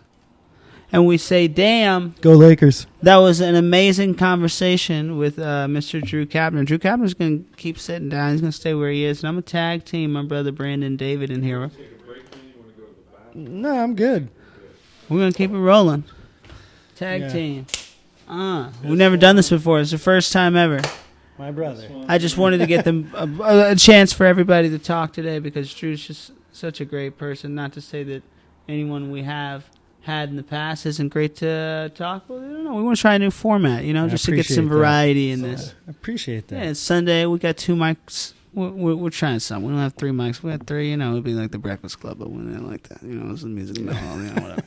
And we say, damn. Go Lakers. That was an amazing conversation with Mr. Drew Kapner. Drew Kapner's going to keep sitting down. He's going to stay where he is. And I'm going to tag team my brother Brandon David in here. No, I'm good. We're going to keep it rolling. Tag team. We've never done this before. It's the first time ever. My brother. I just wanted to get them a chance for everybody to talk today because Drew's just such a great person. Not to say that anyone we have had in the past isn't great to talk with. I don't know. We want to try a new format, just to get some variety in this. I appreciate that. Yeah, it's Sunday. We got 2 mics. We're trying something. We don't have 3 mics. We got 3. It'd be like the Breakfast Club, but we didn't like that. It's the music in the hall. Whatever.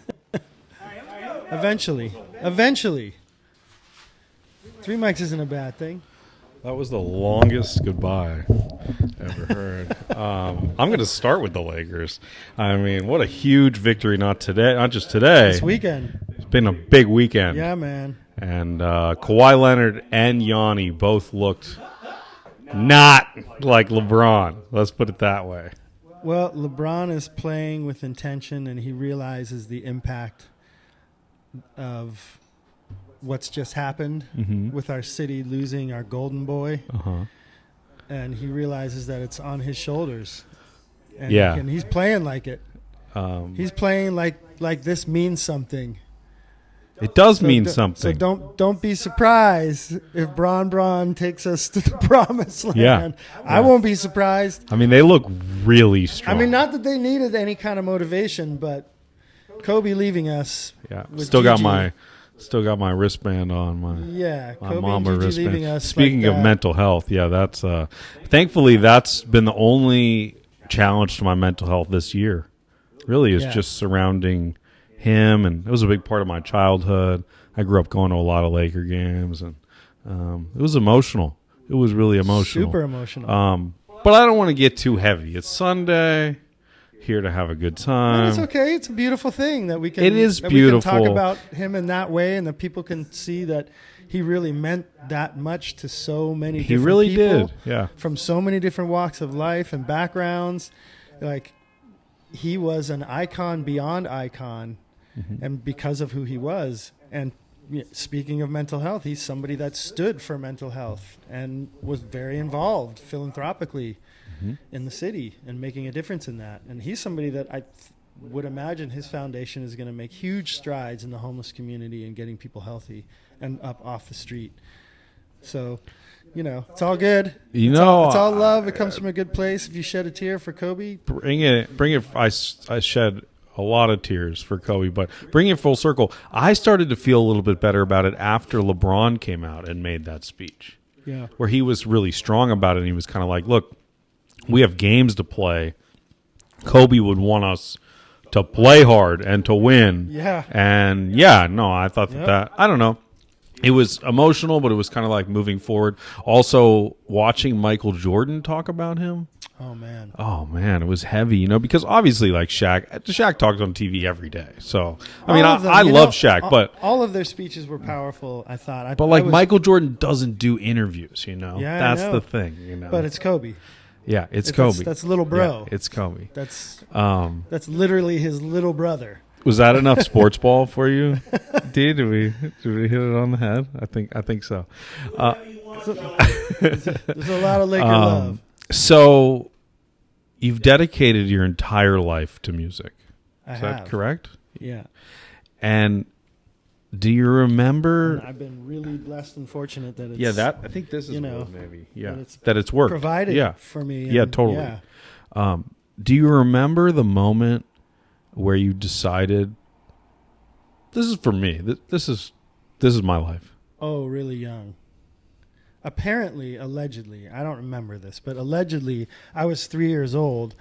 Eventually. 3 mics isn't a bad thing. That was the longest goodbye ever heard. I'm going to start with the Lakers. I mean, what a huge victory! Not just today. This weekend. It's been a big weekend. Yeah, man. And Kawhi Leonard and Yanni both looked not like LeBron. Let's put it that way. Well, LeBron is playing with intention, and he realizes the impact of what's just happened with our city losing our golden boy. And he realizes that it's on his shoulders. And he's playing like it. He's playing like this means something. It does So mean so something. don't be surprised if Braun takes us to the promised land. Yeah. I won't be surprised. I mean, they look really strong. I mean, not that they needed any kind of motivation, but Kobe leaving us. Yeah. with Still got Gigi. my wristband on. My Kobe mama and Gigi wristband. leaving us. Speaking like of that. mental health, yeah, that's thankfully that's been the only challenge to my mental health this year. Really, is Yeah. just surrounding him, and it was a big part of my childhood. I grew up going to a lot of Laker games, and it was emotional. It was really emotional. Super emotional. But I don't want to get too heavy. It's Sunday. Here to have a good time. And it's okay. It's a beautiful thing that we can. It is that we can talk beautiful. about him in that way, and that people can see that he really meant that much to so many. He different really people did. Yeah. From so many different walks of life and backgrounds, like he was an icon beyond icon, and because of who he was. And speaking of mental health, he's somebody that stood for mental health and was very involved philanthropically in the city and making a difference in that. And he's somebody that I would imagine his foundation is going to make huge strides in the homeless community and getting people healthy and up off the street. So, it's all good. It's all love. It comes from a good place. If you shed a tear for Kobe, Bring it. I shed a lot of tears for Kobe, but bring it full circle. I started to feel a little bit better about it after LeBron came out and made that speech. Yeah. Where he was really strong about it. And he was kind of like, look, we have games to play. Kobe would want us to play hard and to win. Yeah. And I thought that I don't know. It was emotional, but it was kind of like moving forward. Also, watching Michael Jordan talk about him. Oh man, it was heavy, because obviously, like Shaq talked on TV every day. So, I mean, All of them, I love Shaq, but all of their speeches were powerful. I thought, Michael Jordan doesn't do interviews. Yeah, that's I know. the thing. But it's Kobe. Yeah, it's Kobe. That's little bro. Yeah, it's Kobe. That's literally his little brother. Was that enough sports ball for you, D? Did we hit it on the head? I think so. There's a lot of Laker love. So, you've dedicated your entire life to music. Is that correct? Yeah. And do you remember? And I've been really blessed and fortunate that it's I think this is one, maybe. Yeah, that it's worked. Provided for me. Yeah, totally. Yeah. Do you remember the moment where you decided, this is for me, this is my life? Oh, really young. Apparently, allegedly, I don't remember this, but allegedly, I was 3 years old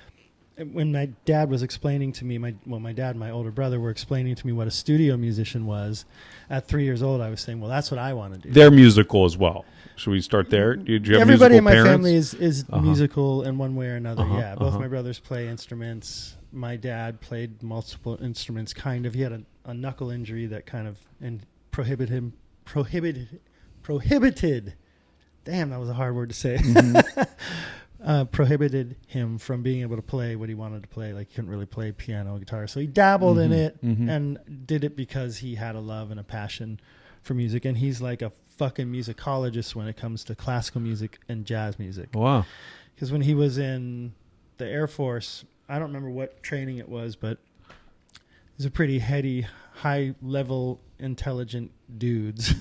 when my dad was explaining to me, my dad and my older brother were explaining to me what a studio musician was. At 3 years old, I was saying, well, that's what I want to do. They're musical as well. Should we start there? Do you have Everybody in my parents? family is musical in one way or another, yeah. Both uh-huh. my brothers play instruments. My dad played multiple instruments, kind of. He had a knuckle injury that kind of prohibited. Damn, that was a hard word to say. Prohibited him from being able to play what he wanted to play. Like, he couldn't really play piano or guitar. So he dabbled in it and did it because he had a love and a passion for music. And he's like a fucking musicologist when it comes to classical music and jazz music. Wow. Because when he was in the Air Force, I don't remember what training it was, but he's a pretty heady, high-level, intelligent dudes.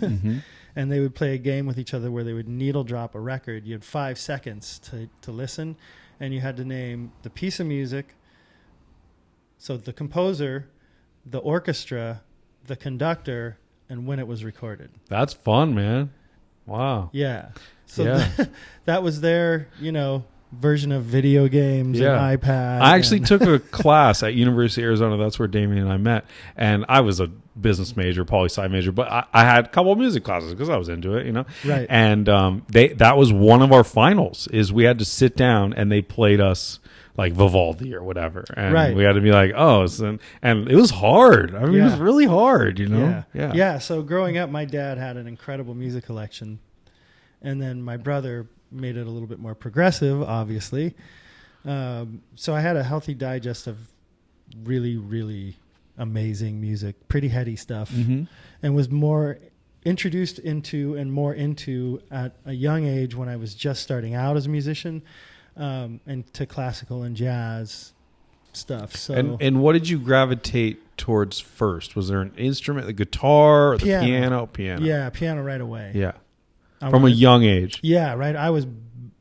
And they would play a game with each other where they would needle drop a record. You had 5 seconds to listen, and you had to name the piece of music, so the composer, the orchestra, the conductor, and when it was recorded. That's fun, man. Wow. Yeah. So that was their, version of video games and iPad. I actually took a class at University of Arizona. That's where Damian and I met. And I was a business major, poli-sci major, but I had a couple of music classes because I was into it, Right. And that was one of our finals, is we had to sit down and they played us like Vivaldi or whatever. And we had to be like, and it was hard. I mean, it was really hard, Yeah. So growing up, my dad had an incredible music collection. And then my brother made it a little bit more progressive, obviously. So I had a healthy digest of really, really amazing music, pretty heady stuff, and was more introduced into and more into at a young age when I was just starting out as a musician, and to classical and jazz stuff. So and what did you gravitate towards first? Was there an instrument, the guitar, or the piano? Piano. Yeah, piano right away. Yeah, from a young age. Yeah, right. I was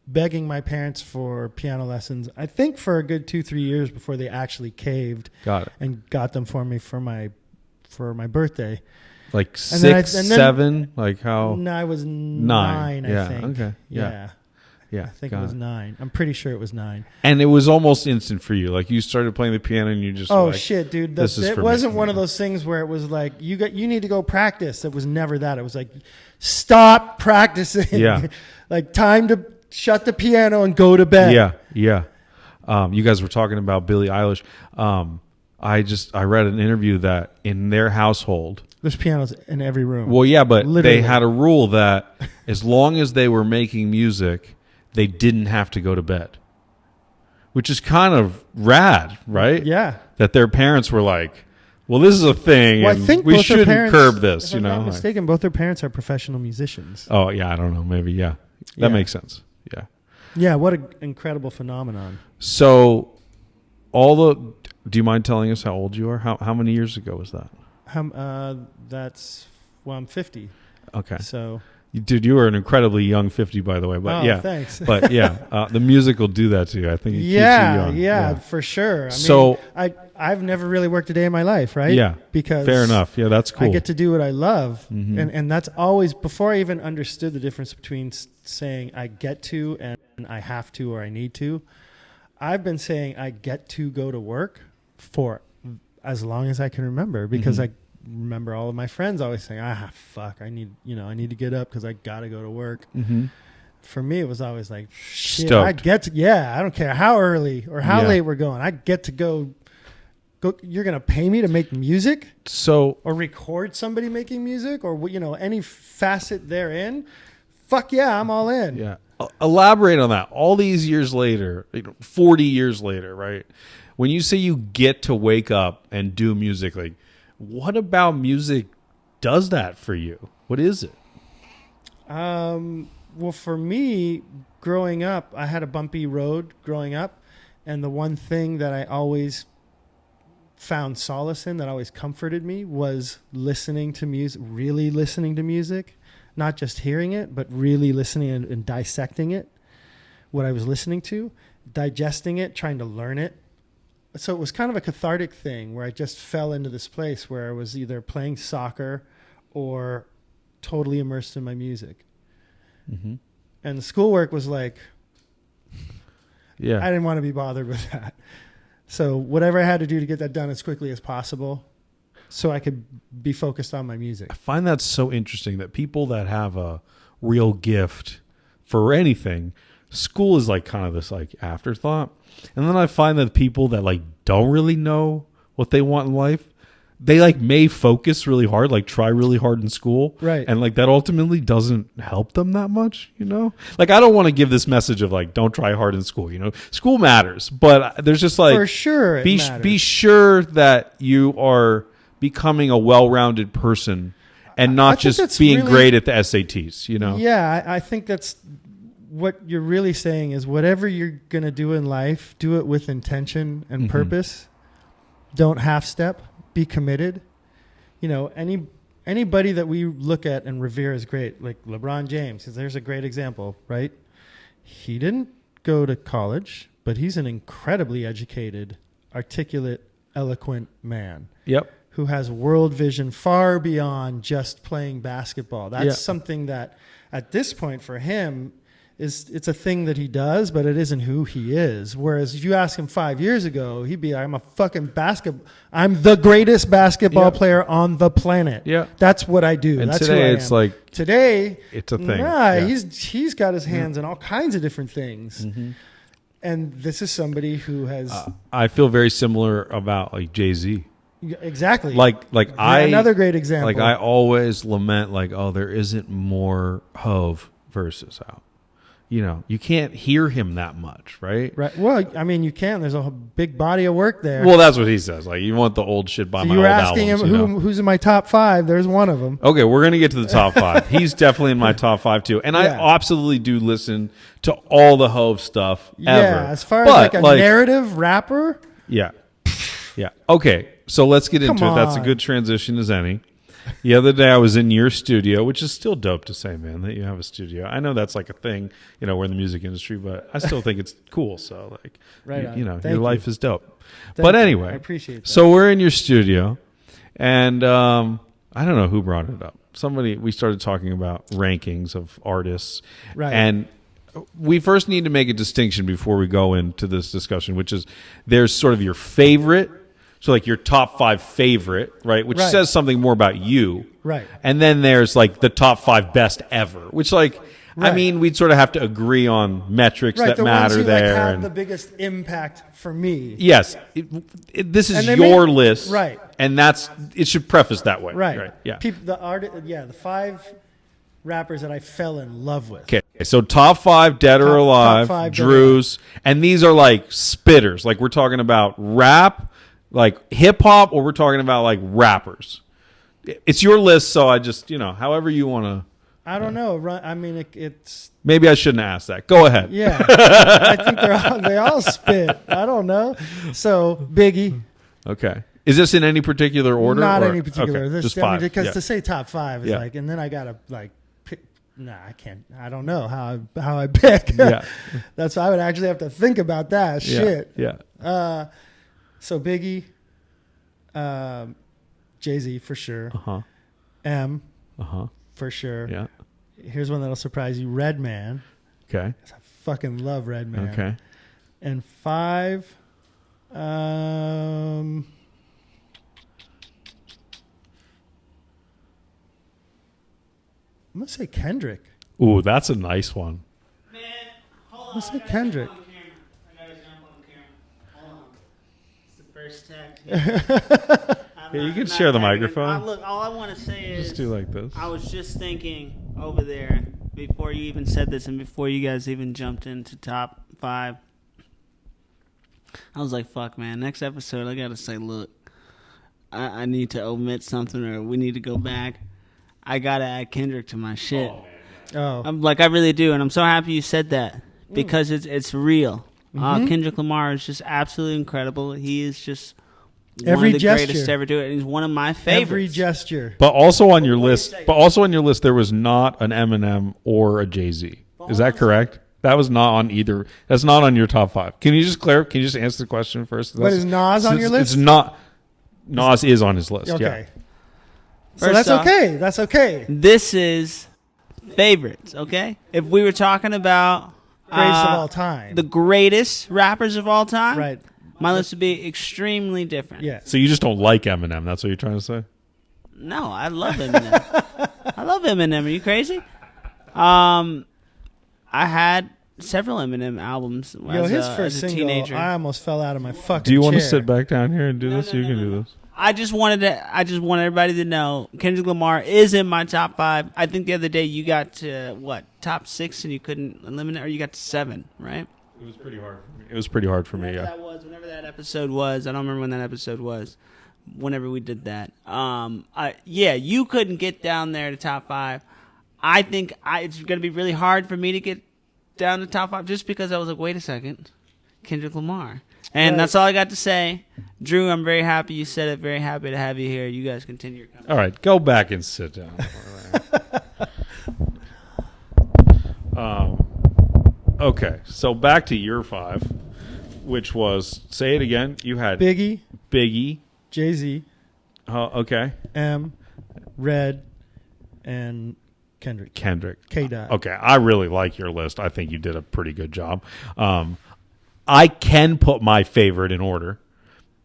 begging my parents for piano lessons, I think for a good 2-3 years before they actually caved. Got it. And got them for me for my birthday. Like 6, 7? Like how? No, I was 9, I think. Okay. Yeah. I think it was 9. I'm pretty sure it was 9. And it was almost instant for you. Like you started playing the piano and you just shit, dude. It wasn't one of those things where it was like you need to go practice. It was never that. It was like stop practicing. Yeah. Like time to shut the piano and go to bed. Yeah. You guys were talking about Billie Eilish. I read an interview that in their household, there's pianos in every room. Well, yeah, but literally. They had a rule that as long as they were making music, they didn't have to go to bed, which is kind of rad, right? Yeah. That their parents were like, well, this is a thing, and I think we shouldn't curb this, if I'm not mistaken, both their parents are professional musicians. Oh, yeah, I don't know. Maybe, yeah. That makes sense. Yeah. Yeah, what an incredible phenomenon. So, do you mind telling us how old you are? How many years ago was that? I'm 50. Okay. So, dude, you were an incredibly young 50, by the way. But thanks. But the music will do that to you. I think it keeps you young. Yeah, for sure. I've never really worked a day in my life, right? Yeah. Because fair enough. Yeah, that's cool. I get to do what I love, mm-hmm. and that's always before I even understood the difference between saying I get to and I have to or I need to. I've been saying I get to go to work for as long as I can remember, because mm-hmm. I remember all of my friends always saying, fuck, I need to get up because I got to go to work. Mm-hmm. For me, it was always like, shit, Stoked. I get to, I don't care how early or how late we're going. I get to go. You're going to pay me to make music? Or record somebody making music or, any facet therein? Fuck yeah, I'm all in. Yeah. Elaborate on that. All these years later, 40 years later, right? When you say you get to wake up and do music, like, what about music does that for you? What is it? Well, for me, growing up, I had a bumpy road growing up. And the one thing that I always found solace in, that always comforted me, was listening to music, really listening to music. Not just hearing it, but really listening and dissecting it, what I was listening to, digesting it, trying to learn it. So it was kind of a cathartic thing where I just fell into this place where I was either playing soccer or totally immersed in my music. Mm-hmm. And the schoolwork was like, I Yeah. didn't want to be bothered with that. So whatever I had to do to get that done as quickly as possible so I could be focused on my music. I find that so interesting that people that have a real gift for anything, school is like kind of this like afterthought. And then I find that people that like don't really know what they want in life, they like may focus really hard, like try really hard in school. Right. And like that ultimately doesn't help them that much, you know? Like I don't want to give this message of like, don't try hard in school, you know? School matters, but there's just like, for sure it matters. Be sure that you are becoming a well-rounded person and not just being really great at the SATs, you know? Yeah, I think that's what you're really saying is whatever you're going to do in life, do it with intention and purpose. Don't half-step. Be committed. You know, anybody that we look at and revere as great, like LeBron James, because there's a great example, right? He didn't go to college, but he's an incredibly educated, articulate, eloquent man. Yep. Who has world vision far beyond just playing basketball. That's something that at this point for him it's a thing that he does, but it isn't who he is. Whereas if you ask him 5 years ago, he'd be like, I'm the greatest basketball player on the planet. Yeah. That's what I do. And that's today who I am. it's like today it's a thing. He's got his hands in all kinds of different things. And this is somebody who has I feel very similar about like Jay-Z. Exactly. Like another great example. Like I always lament like, oh, there isn't more Hove verses out. You know, you can't hear him that much, right? Right. Well, I mean, you can. There's a big body of work there. Well, that's what he says. Like, you want the old shit by my old albums. You were asking him who's in my top 5. There's one of them. Okay, we're going to get to the top 5. He's definitely in my top 5, too. And I absolutely do listen to all the Hove stuff ever. Yeah, as far as like a narrative rapper. Yeah. Yeah. Okay. So let's get into Come it. That's a on. good transition as any. The other day I was in your studio, which is still dope to say, man, that you have a studio. I know that's like a thing, we're in the music industry, but I still think it's cool. So like, Right on. your Thank life you. is dope. Thank But you. anyway, I appreciate that. So we're in your studio, and I don't know who brought it up. We started talking about rankings of artists. Right. And we first need to make a distinction before we go into this discussion, which is there's sort of your favorite. So like your top 5 favorite, right? Which Right. says something more about you. Right. And then there's like the top 5 best ever, which like, I Right. mean, we'd sort of have to agree on metrics that the matter ones who there. have and the biggest impact for me. yes, this is And they your may- list. right. And it should preface that way. Right. Yeah. The 5 rappers that I fell in love with. Okay. So top 5 dead or Top alive, 5 dead or Drews. And these are like spitters. Like we're talking about rap, like hip hop, or we're talking about like rappers. It's your list, so I just, however you want to. I don't know. I mean, it's Maybe I shouldn't ask that. Go ahead. yeah. I think they all spit. I don't know. So Biggie, Okay. Is this in any particular order? not or- any particular. Okay, This, just I mean, 5. because Yeah. to say top 5 is Yeah. like, and then I gotta like pick. Nah, I can't. I don't know how I pick. Yeah. That's why I would actually have to think about that. Yeah. Shit. Yeah. So Biggie, Jay-Z for sure. Uh-huh. M Uh-huh. for sure. Yeah. Here's one that'll surprise you. Redman. Okay. I fucking love Redman. Okay. And 5, I'm gonna say Kendrick. Ooh, that's a nice one. Man, hold on. Let's I say gotta Kendrick. jump on the camera. I gotta jump on the camera. Hold on. It's the first tag. Yeah, you can share the microphone. Look, all I want to say is Just do like this. I was just thinking over there before you even said this and before you guys even jumped into top 5. I was like, fuck, man. Next episode, I got to say, look, I need to omit something or we need to go back. I got to add Kendrick to my shit. Oh, I'm like, I really do. And I'm so happy you said that because it's real. Kendrick Lamar is just absolutely incredible. He is just Every one of the gesture. greatest to ever do it. And he's one of my favorites. every gesture. But also on your Wait a list, second. there was not an Eminem or a Jay-Z. Is that correct? That was not on either. That's not on your top 5. Can you just clarify? Can you just answer the question first? But is Nas on your list? It's not. Nas is on his list. Okay. Yeah. So First that's off- okay. That's okay. This is favorites, okay? If we were talking about Greatest of all time. the greatest rappers of all time, Right. my list would be extremely different. Yeah. So you just don't like Eminem. That's what you're trying to say? No, I love Eminem. I love Eminem. Are you crazy? I had several Eminem albums Yo, his first as a single, teenager. I almost fell out of my fucking Do you want to chair. sit back down here and do No, this? no, You no, can no, do no. this. I just want everybody to know Kendrick Lamar is in my top 5. I think the other day you got to top 6 and you couldn't eliminate, or you got to 7, right? It was pretty hard for me. It was pretty hard for me. Whenever Yeah. that was, whenever that episode was, I don't remember when that episode was. Whenever we did that, you couldn't get down there to top 5. I think it's going to be really hard for me to get down to top 5 just because I was like, wait a second, Kendrick Lamar, and Right. that's all I got to say. Drew, I'm very happy you said it. Very happy to have you here. You guys continue your conversation. All right, go back and sit down. Okay, so back to your 5, which was, say it again. You had Biggie, Biggie. Jay-Z, Okay. M, Red, and Kendrick. K-Dot. Okay, I really like your list. I think you did a pretty good job. I can put my favorite in order.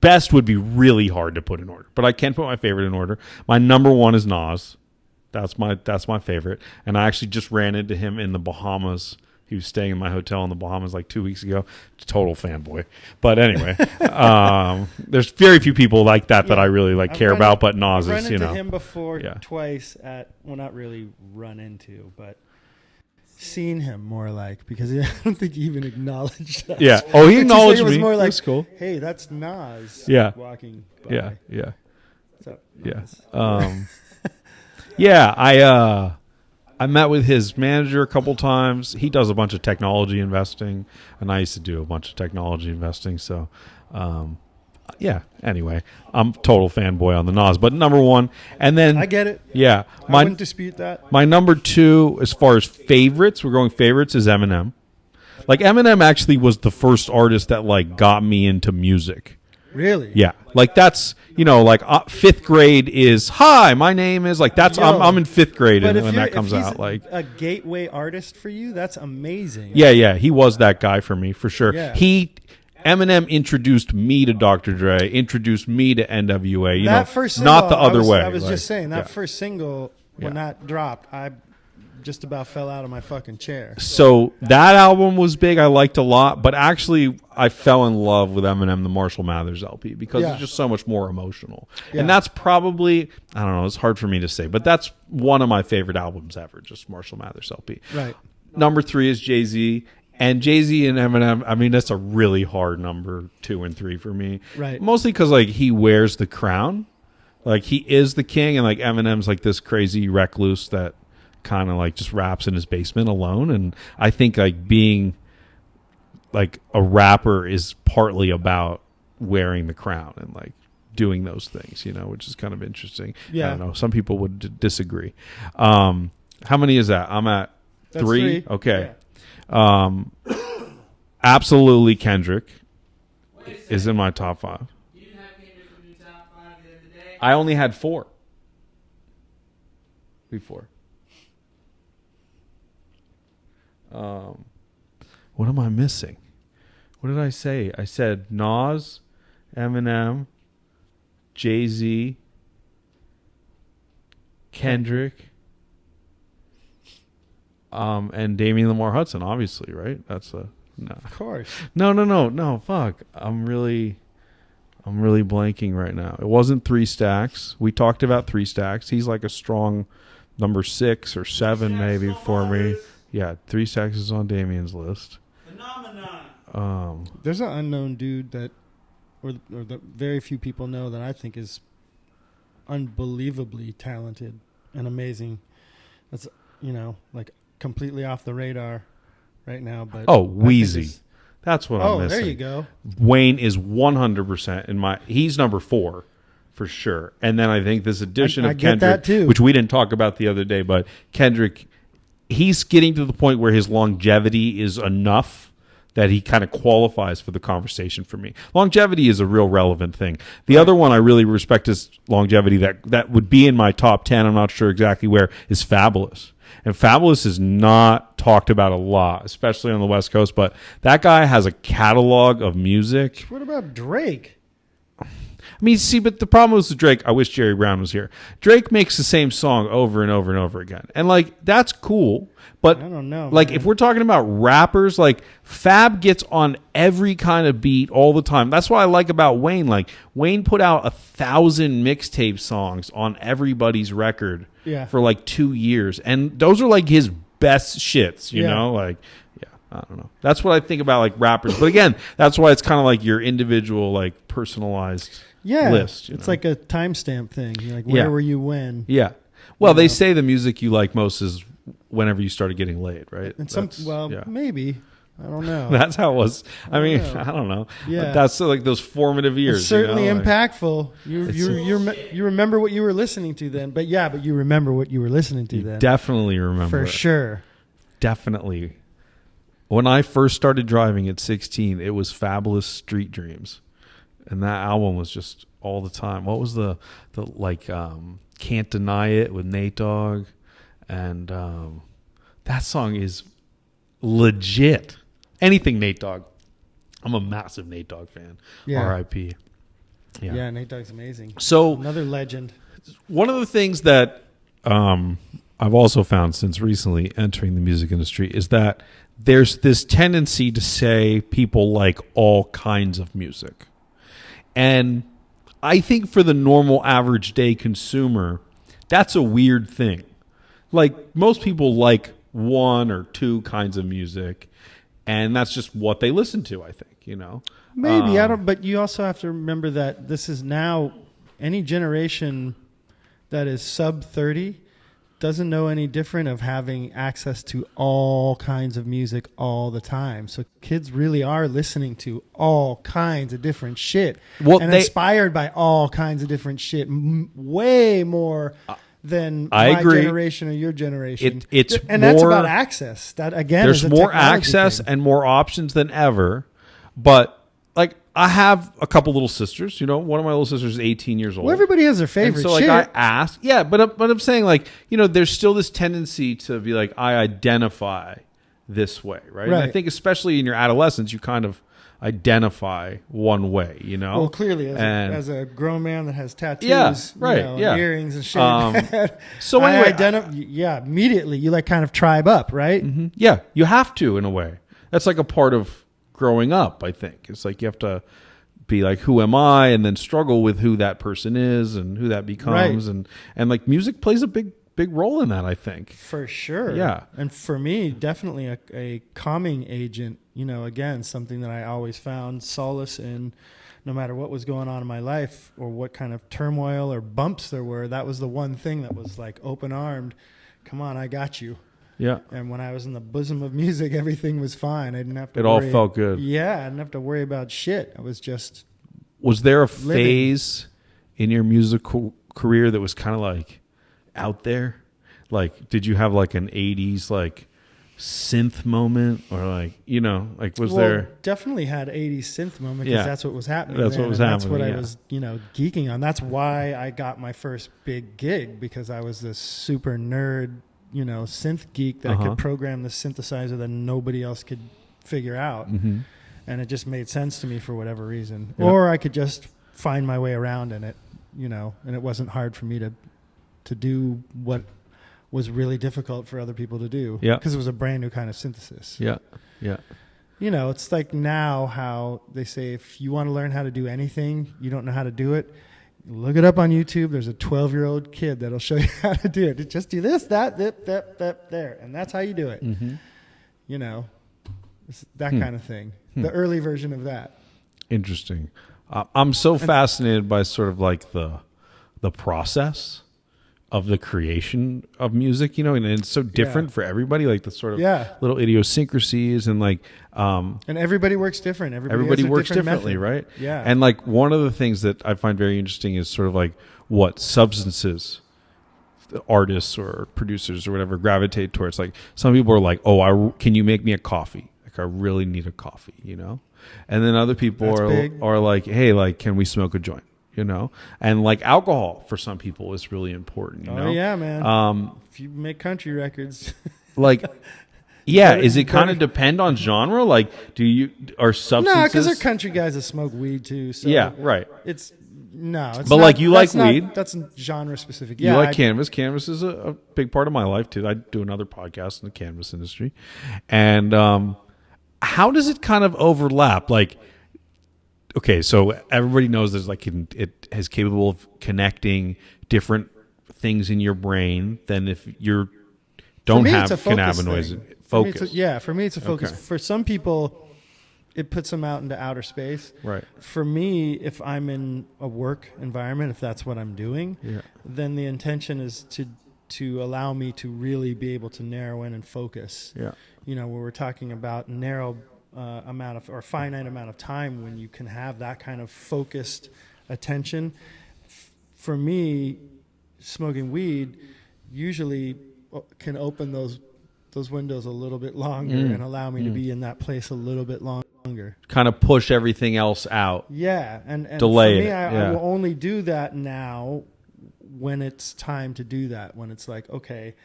Best would be really hard to put in order, but I can put my favorite in order. My number 1 is Nas. That's my favorite, and I actually just ran into him in the Bahamas. He was staying in my hotel in the Bahamas like 2 weeks ago. Total fanboy. But anyway, there's very few people like that I really I've care run about. in- But Nas I've is, run into him before Yeah. twice not really run into, but seen him more like, because I don't think he even acknowledged us. Yeah. Oh, he It just acknowledged was me. more like, That's cool. hey, that's Nas. Yeah. Walking by. Yeah. Yeah. What's up, Yeah. Nas? Yeah. I met with his manager a couple times. He does a bunch of technology investing, and I used to do a bunch of technology investing. So Yeah. Anyway, I'm total fanboy on the Nas, but number one, and then I get it. Yeah, I wouldn't dispute that. my number two, as far as favorites, we're going favorites, is Eminem. Like Eminem actually was the first artist that like got me into music. Really? Yeah, like that's like fifth grade is hi, my name is like that's I'm in fifth grade But when that comes if he's out. Like a gateway artist for you, that's amazing. yeah, he was that guy for me for sure. Yeah. Eminem introduced me to Dr. Dre, introduced me to NWA. That first single, not the other way. I was like, just saying that yeah. first single when that dropped, I just about fell out of my fucking chair. So that album was big. I liked a lot, but actually I fell in love with Eminem, the Marshall Mathers LP, because it's just so much more emotional. Yeah. And that's probably, I don't know, it's hard for me to say, but that's one of my favorite albums ever, just Marshall Mathers LP. Right. Number 3 is Jay-Z. And Jay-Z and Eminem, I mean, that's a really hard number 2 and 3 for me. Right. Mostly because, like, he wears the crown. Like, he is the king, and, like, Eminem's, like, this crazy recluse that kind of, like, just raps in his basement alone. And I think, like, being, like, a rapper is partly about wearing the crown and, like, doing those things, which is kind of interesting. Yeah. I don't know. Some people would disagree. How many is that? I'm at That's 3? 3. Okay. Yeah. Absolutely Kendrick is in my top 5. You didn't have Kendrick in your top 5 the other day? I only had 4 before. What am I missing? What did I say? I said Nas, Eminem, Jay-Z, Kendrick, and Damian Lemar Hudson, obviously, right? That's no. Of course. No. Fuck. I'm really blanking right now. It wasn't 3 Stacks. We talked about 3 Stacks. He's like a strong number 6 or 7 maybe for me. Yeah, 3 Stacks is on Damian's list. Phenomenon. There's an unknown dude that, or that very few people know that I think is unbelievably talented and amazing. That's like completely off the radar right now. But Wheezy. That's what I'm missing. There you go. Wayne is 100% in my. He's number 4 for sure. And then I think this addition I of get Kendrick, that too. which we didn't talk about the other day, but Kendrick, he's getting to the point where his longevity is enough that he kind of qualifies for the conversation for me. Longevity is a real relevant thing. The other one I really respect his longevity that would be in my top 10, I'm not sure exactly where, is Fabulous. And Fabulous is not talked about a lot, especially on the West Coast, but that guy has a catalog of music. What about Drake? I mean, see, but the problem is with Drake, I wish Jerry Brown was here. Drake makes the same song over and over and over again. And, like, that's cool. But, I don't know, like, man. if we're talking about rappers, like, Fab gets on every kind of beat all the time. That's what I like about Wayne. Like, Wayne put out 1,000 mixtape songs on everybody's record for, like, 2 years. And those are, like, his best shits, you know? Like, yeah, I don't know. That's what I think about, like, rappers. But, again, that's why it's kind of like your individual, like, personalized list. It's like a timestamp thing. You're like, where were you when? Yeah. Well, they say the music you like most is whenever you started getting laid, right? And maybe. I don't know. That's how it was. I mean, I don't know. Yeah. But that's like those formative years. It's certainly like, impactful. You remember what you were listening to then. But you remember what you were listening to then. Definitely remember. For sure. Definitely. When I first started driving at 16, it was Fabulous Street Dreams. And that album was just all the time. What was the Can't Deny It with Nate Dogg? And that song is legit. Anything Nate Dogg. I'm a massive Nate Dogg fan. Yeah. R.I.P. Yeah, Nate Dogg's amazing. So another legend. One of the things that I've also found since recently entering the music industry is that there's this tendency to say people like all kinds of music. And I think for the normal average day consumer, that's a weird thing. Like most people like 1 or 2 kinds of music, and that's just what they listen to, I think, Maybe, but you also have to remember that this is now any generation that is sub 30 doesn't know any different of having access to all kinds of music all the time. So kids really are listening to all kinds of different shit and inspired by all kinds of different shit, way more than I my agree. generation or your generation. And that's about access. That again, there's is a more technology access thing. and more options than ever. But like, I have a couple little sisters. One of my little sisters is 18 years old. Well, everybody has their favorite and so, shit. I ask, but I'm saying, like, there's still this tendency to be like, I identify this way, right? And I think especially in your adolescence, you kind of identify one way, Well, clearly, as a grown man that has tattoos, earrings and shit. So anyway, immediately you like kind of tribe up, right? Mm-hmm. Yeah, you have to in a way. That's like a part of growing up, I think. It's like you have to be like, who am I? And then struggle with who that person is and who that becomes. Right. And like music plays a big role in that, I think. For sure. Yeah. And for me, definitely a calming agent, again, something that I always found solace in, no matter what was going on in my life or what kind of turmoil or bumps there were. That was the one thing that was like open armed. Come on, I got you. Yeah. And when I was in the bosom of music, everything was fine. I didn't have to worry. It all felt good. Yeah, I didn't have to worry about shit. I was just Was there a phase in your musical career that was kind of like out there? Like, did you have like an 80s like synth moment, or like, was there? Definitely had 80s synth moment, because that's what was happening. That's what was happening. That's what I was, geeking on. That's why I got my first big gig, because I was this super nerd, synth geek that I could program the synthesizer that nobody else could figure out. Mm-hmm. And it just made sense to me for whatever reason. Yeah. Or I could just find my way around in it, and it wasn't hard for me to do what was really difficult for other people to do. Yeah. Because it was a brand new kind of synthesis. Yeah. Yeah. It's like now how they say, if you want to learn how to do anything, you don't know how to do it, look it up on YouTube. There's a 12-year-old kid that'll show you how to do it. Just do this, that, there. And that's how you do it. Mm-hmm. That kind of thing. The early version of that. Interesting. I'm so fascinated by sort of like the process of the creation of music, and it's so different for everybody, like the sort of little idiosyncrasies and like and everybody works different. Everybody works differently, method. Right? Yeah. And like one of the things that I find very interesting is sort of like what substances artists or producers or whatever gravitate towards. Like some people are like, can you make me a coffee? Like I really need a coffee, And then other people are like, hey, like, can we smoke a joint? And like alcohol for some people is really important. Oh yeah, man. If you make country records, like, is it kind of depend on genre? Like, are substances? No, because they're country guys that smoke weed too. So yeah, right. It's but like you like weed. That's genre specific. You like cannabis. Cannabis is a big part of my life too. I do another podcast in the cannabis industry, and how does it kind of overlap? Like, okay, so everybody knows there's like it is capable of connecting different things in your brain than if you don't have cannabinoids. Focus. For me, it's a focus. Okay. For some people, it puts them out into outer space. Right. For me, if I'm in a work environment, if that's what I'm doing, then the intention is to allow me to really be able to narrow in and focus. Yeah. Where we're talking about narrow amount of or finite amount of time when you can have that kind of focused attention. For me, smoking weed usually can open those windows a little bit longer and allow me to be in that place a little bit longer. Kind of push everything else out. Yeah, and delay for me, I will only do that now when it's time to do that. When it's like, okay,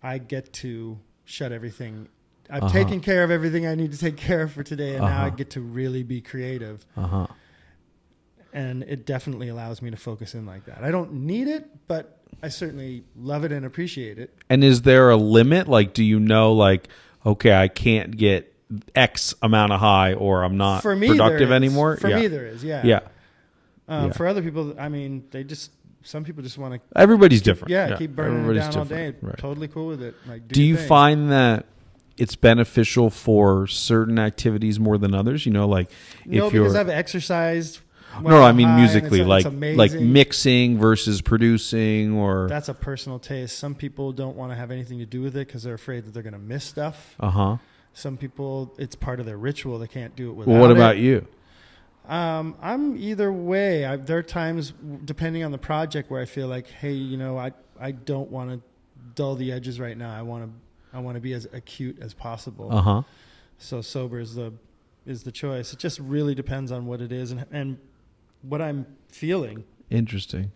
I get to shut everything. I've taken care of everything I need to take care of for today, and now I get to really be creative. And it definitely allows me to focus in like that. I don't need it, but I certainly love it and appreciate it. And is there a limit? Like, do you know, like, okay, I can't get X amount of high, or I'm not productive anymore? For me, there is, Yeah. For other people, I mean, some people just want to... Everybody's different. Keep burning it down all day. Right. Totally cool with it. Like, do you find that it's beneficial for certain activities more than others? Like, because I've exercised No, I mean high, and musically, it's like amazing. mixing versus producing, or That's a personal taste. Some people don't want to have anything to do with it because they're afraid that they're going to miss stuff. Some people, it's part of their ritual. They can't do it without it. Well, what about you? I'm either way. There are times, depending on the project, where I feel like, hey, I don't want to dull the edges right now. I want to be as acute as possible. So sober is the choice. It just really depends on what it is and what I'm feeling. Interesting.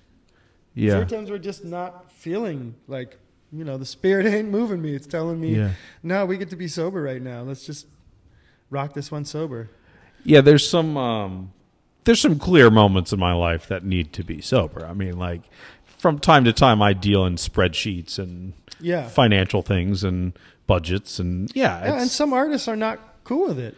Yeah. There are times we're just not feeling like, the spirit ain't moving me. It's telling me, no, we get to be sober right now. Let's just rock this one sober. Yeah, there's some clear moments in my life that need to be sober. I mean, like from time to time, I deal in spreadsheets and financial things and budgets and and some artists are not cool with it.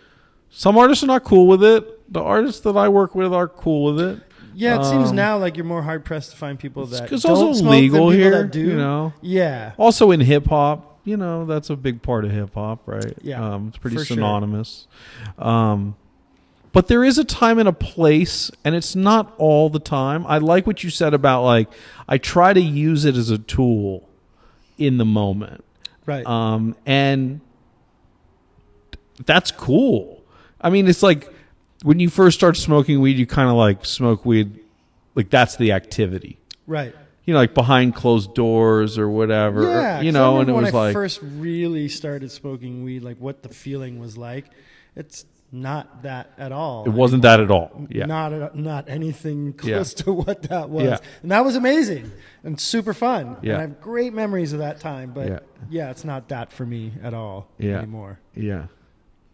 Some artists are not cool with it. The artists that I work with are cool with it. Yeah, it seems now like you're more hard pressed to find people that it's don't also smoke legal than people here, that do. Yeah. Also in hip hop, that's a big part of hip hop, right? Yeah, it's pretty for synonymous. Sure. But there is a time and a place, and it's not all the time. I like what you said about like I try to use it as a tool in the moment, right? And that's cool. I mean, it's like when you first start smoking weed, you kind of like smoke weed, like that's the activity, right? Like behind closed doors or whatever. Yeah, and it was when I like first really started smoking weed, like what the feeling was like. It's not that at all. It wasn't that at all. Yeah, not anything close to what that was, and that was amazing and super fun. Yeah, and I have great memories of that time. But it's not that for me at all anymore. Yeah.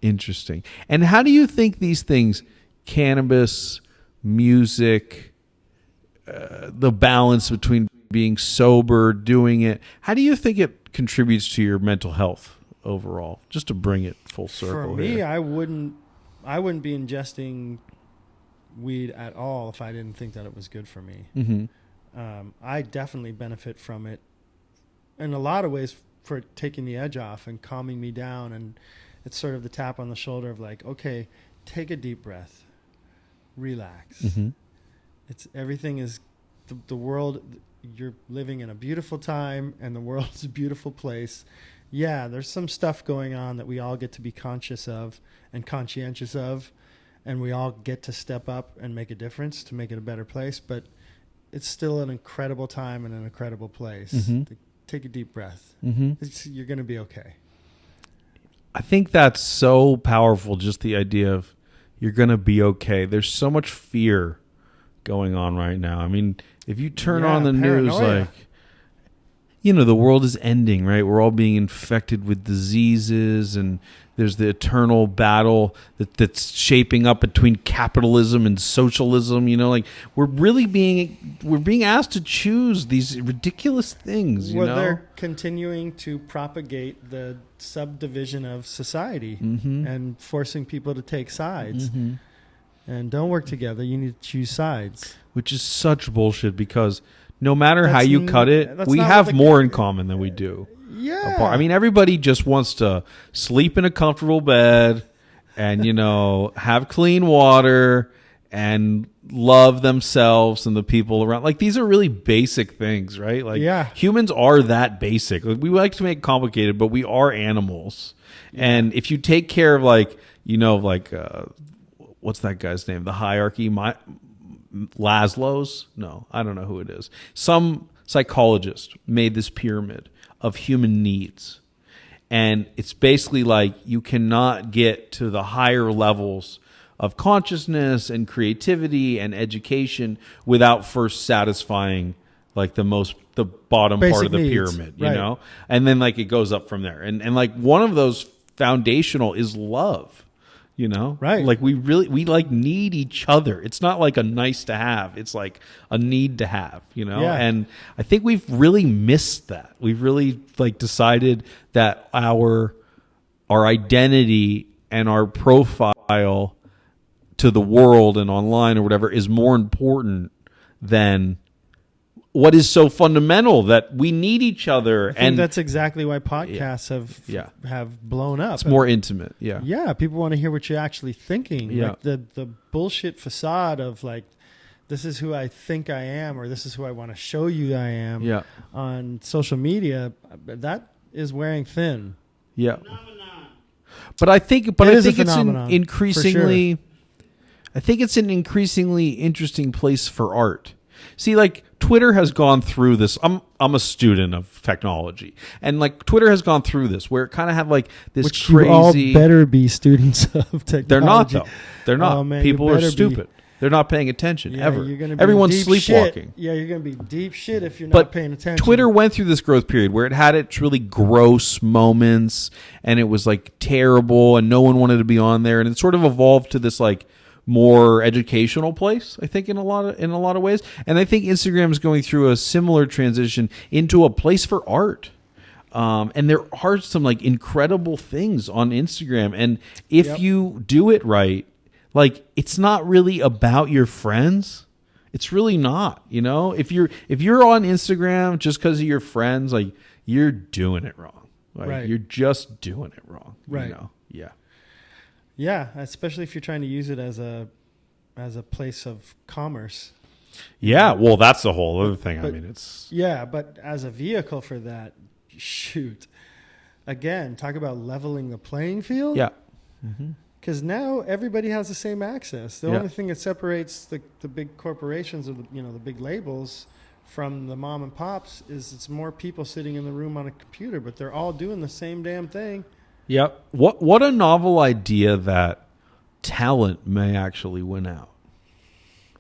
Interesting. And how do you think these things, cannabis, music, the balance between being sober, doing it, how do you think it contributes to your mental health overall? Just to bring it full circle. For me, here. I wouldn't be ingesting weed at all if I didn't think that it was good for me. Mm-hmm. I definitely benefit from it in a lot of ways for taking the edge off and calming me down, and it's sort of the tap on the shoulder of like, okay, take a deep breath, relax. Mm-hmm. Everything is the world. You're living in a beautiful time, and the world's a beautiful place. Yeah, there's some stuff going on that we all get to be conscious of and conscientious of, and we all get to step up and make a difference to make it a better place. But it's still an incredible time and an incredible place. Mm-hmm. Take a deep breath. Mm-hmm. You're going to be okay. I think that's so powerful, just the idea of you're going to be okay. There's so much fear going on right now. I mean, if you turn on the news, like, the world is ending, right? We're all being infected with diseases, and there's the eternal battle that's shaping up between capitalism and socialism. Like we're being asked to choose these ridiculous things. They're continuing to propagate the subdivision of society and forcing people to take sides. And don't work together. You need to choose sides. Which is such bullshit, because no matter how you cut it, we have more in common than we do. Yeah. Apart. I mean, everybody just wants to sleep in a comfortable bed and, have clean water and love themselves and the people around. Like, these are really basic things, right? Like, humans are that basic. Like, we like to make it complicated, but we are animals. Yeah. And if you take care of, like, what's that guy's name? The hierarchy, Maslow's? No, I don't know who it is. Some psychologist made this pyramid of human needs. And it's basically like you cannot get to the higher levels of consciousness and creativity and education without first satisfying like the bottom basic part of the needs, pyramid, you right. know? And then like it goes up from there. And like one of those foundational is love. You know, right? Like we like need each other. It's not like a nice to have. It's like a need to have, you know? Yeah. And I think we've really missed that. We've really like decided that our identity and our profile to the world and online or whatever is more important than what is so fundamental, that we need each other. I think And that's exactly why podcasts have blown up. it's more intimate. Yeah. Yeah, people want to hear what you're actually thinking. Yeah. Like the bullshit facade of like, this is who I think I am, or this is who I want to show you I am. Yeah. On social media, that is wearing thin. Yeah. But I think it's increasingly. Sure. I think it's an increasingly interesting place for art. See, like Twitter has gone through this. I'm a student of technology, and like Twitter has gone through this where it kind of had like this Which crazy. you all better be students of technology. They're not though. They're not. Oh, man, People are be. stupid. They're not paying attention ever. You're gonna be Everyone's deep sleepwalking. Shit. Yeah, you're going to be deep shit if you're But not paying attention. Twitter went through this growth period where it had its really gross moments, and it was like terrible, and no one wanted to be on there, and it sort of evolved to this like more educational place, I think, in a lot of ways. And I think Instagram is going through a similar transition into a place for art. And there are some like incredible things on Instagram, and if you do it right, like it's not really about your friends. It's really not, you know. If you're on Instagram just because of your friends, like you're doing it wrong. Like, right. You're just doing it wrong. Right. You know? Yeah. Yeah, especially if you're trying to use it as a place of commerce. Yeah. Well, that's the whole other thing. But, I mean, it's but as a vehicle for that, shoot. Again, talk about leveling the playing field. yeah. Because now everybody has the same access. The Yeah. only thing that separates the big corporations or the big labels from the mom and pops is it's more people sitting in the room on a computer, but they're all doing the same damn thing. Yep. What a novel idea that talent may actually win out.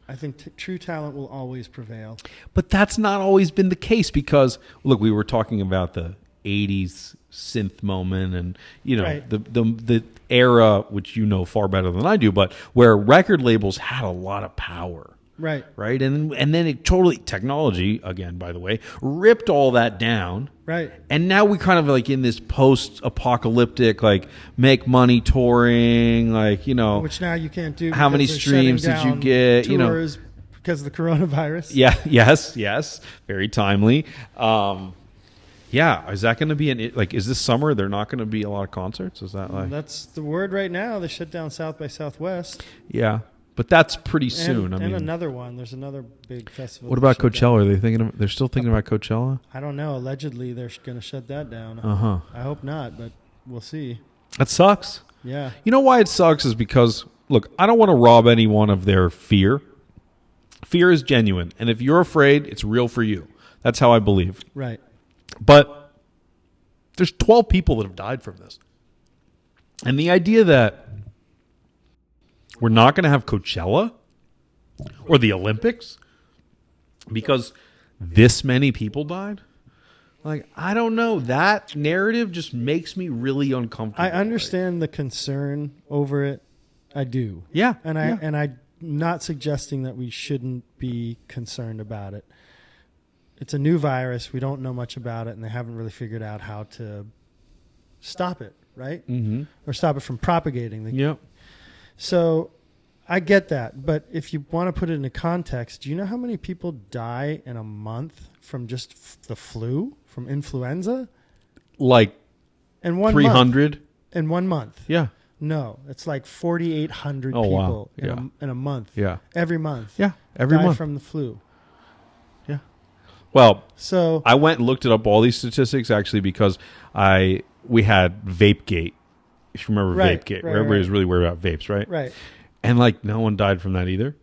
I think true talent will always prevail. But that's not always been the case because, look, we were talking about the 80s synth moment and, Right. the era, which you know far better than I do, but where record labels had a lot of power. Right. Right. And then it totally, technology, again, by the way, ripped all that down. Right. And now we kind of like in this post-apocalyptic, like make money touring, like, Which now you can't do. How many because they're streams did shutting you down get? Tours because of the coronavirus. Yeah. Yes. Very timely. Yeah. Is that going to be is this summer? They're not going to be a lot of concerts. Is that like? That's the word right now. They shut down South by Southwest. Yeah. But that's pretty soon. And I mean, another one. There's another big festival. what about Coachella? Are they thinking? They're still thinking about Coachella? I don't know. Allegedly, they're going to shut that down. I hope not, but we'll see. That sucks. Yeah. You know why it sucks is because, look, I don't want to rob anyone of their fear. Fear is genuine, and if you're afraid, it's real for you. That's how I believe. Right. But there's 12 people that have died from this, and the idea that we're not going to have Coachella or the Olympics because this many people died? Like, I don't know. That narrative just makes me really uncomfortable. I understand the concern over it. I do. Yeah. And I'm not suggesting that we shouldn't be concerned about it. It's a new virus. We don't know much about it, and they haven't really figured out how to stop it, right? Mm-hmm. Or stop it from propagating. Yep. So I get that, but if you want to put it into context, do you know how many people die in a month from just the flu, from influenza? Like In 1 300? In 1 month. Yeah. No, it's like 4,800 Oh, people wow. in a month. Yeah. Every month. Yeah. Every die month. from the flu. Yeah. Well, So I went and looked up all these statistics actually because we had VapeGate. If you remember Right, VapeGate, right, where everybody right. was really worried about vapes, right? right. And like no one died from that either.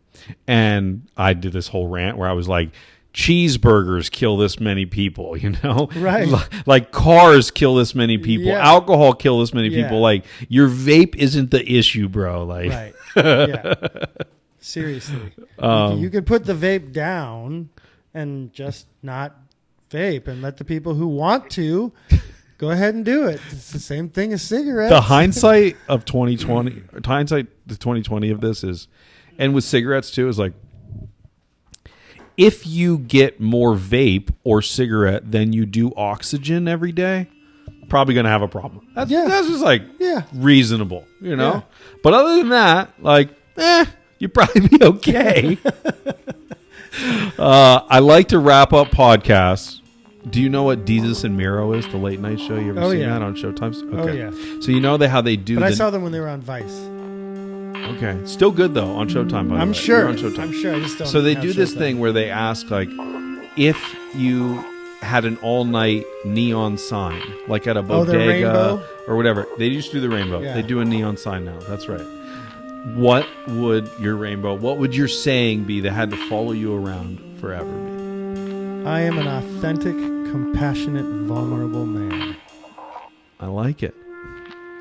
And I did this whole rant where I was like, cheeseburgers kill this many people, Right. Like cars kill this many people, Yeah. alcohol kill this many Yeah. people. Like your vape isn't the issue, bro. Like, Right. Yeah. Seriously. You could put the vape down and just not vape and let the people who want to go ahead and do it. It's the same thing as cigarettes. the hindsight of 2020, the 2020 of this is, and with cigarettes too, is like, if you get more vape or cigarette than you do oxygen every day, probably going to have a problem. That's just like reasonable, Yeah. But other than that, like, you'd probably be okay. I like to wrap up podcasts. Do you know what Jesus and Miro is? The late night show. You ever seen that on Showtime? Okay. Oh yeah. So you know how they do. But I saw them when they were on Vice. Okay, still good though on Showtime. By the way, I'm sure. You're on Showtime. I'm sure. I just don't. So they have do this Showtime. thing where they ask like, if you had an all-night neon sign, like at a the bodega rainbow? or whatever. They used to do the rainbow. Yeah. They do a neon sign now. That's right. What would your rainbow? What would your saying be that had to follow you around forever? Be? I am an authentic, compassionate, vulnerable man. I like it.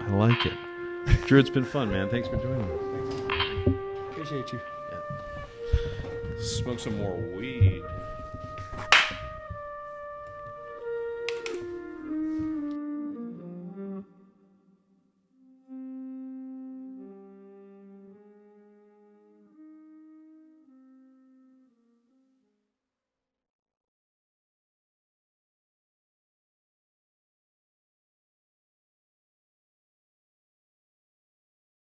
I like it. Drew, it's been fun, man. Thanks for joining us. Appreciate you. Smoke some more weed.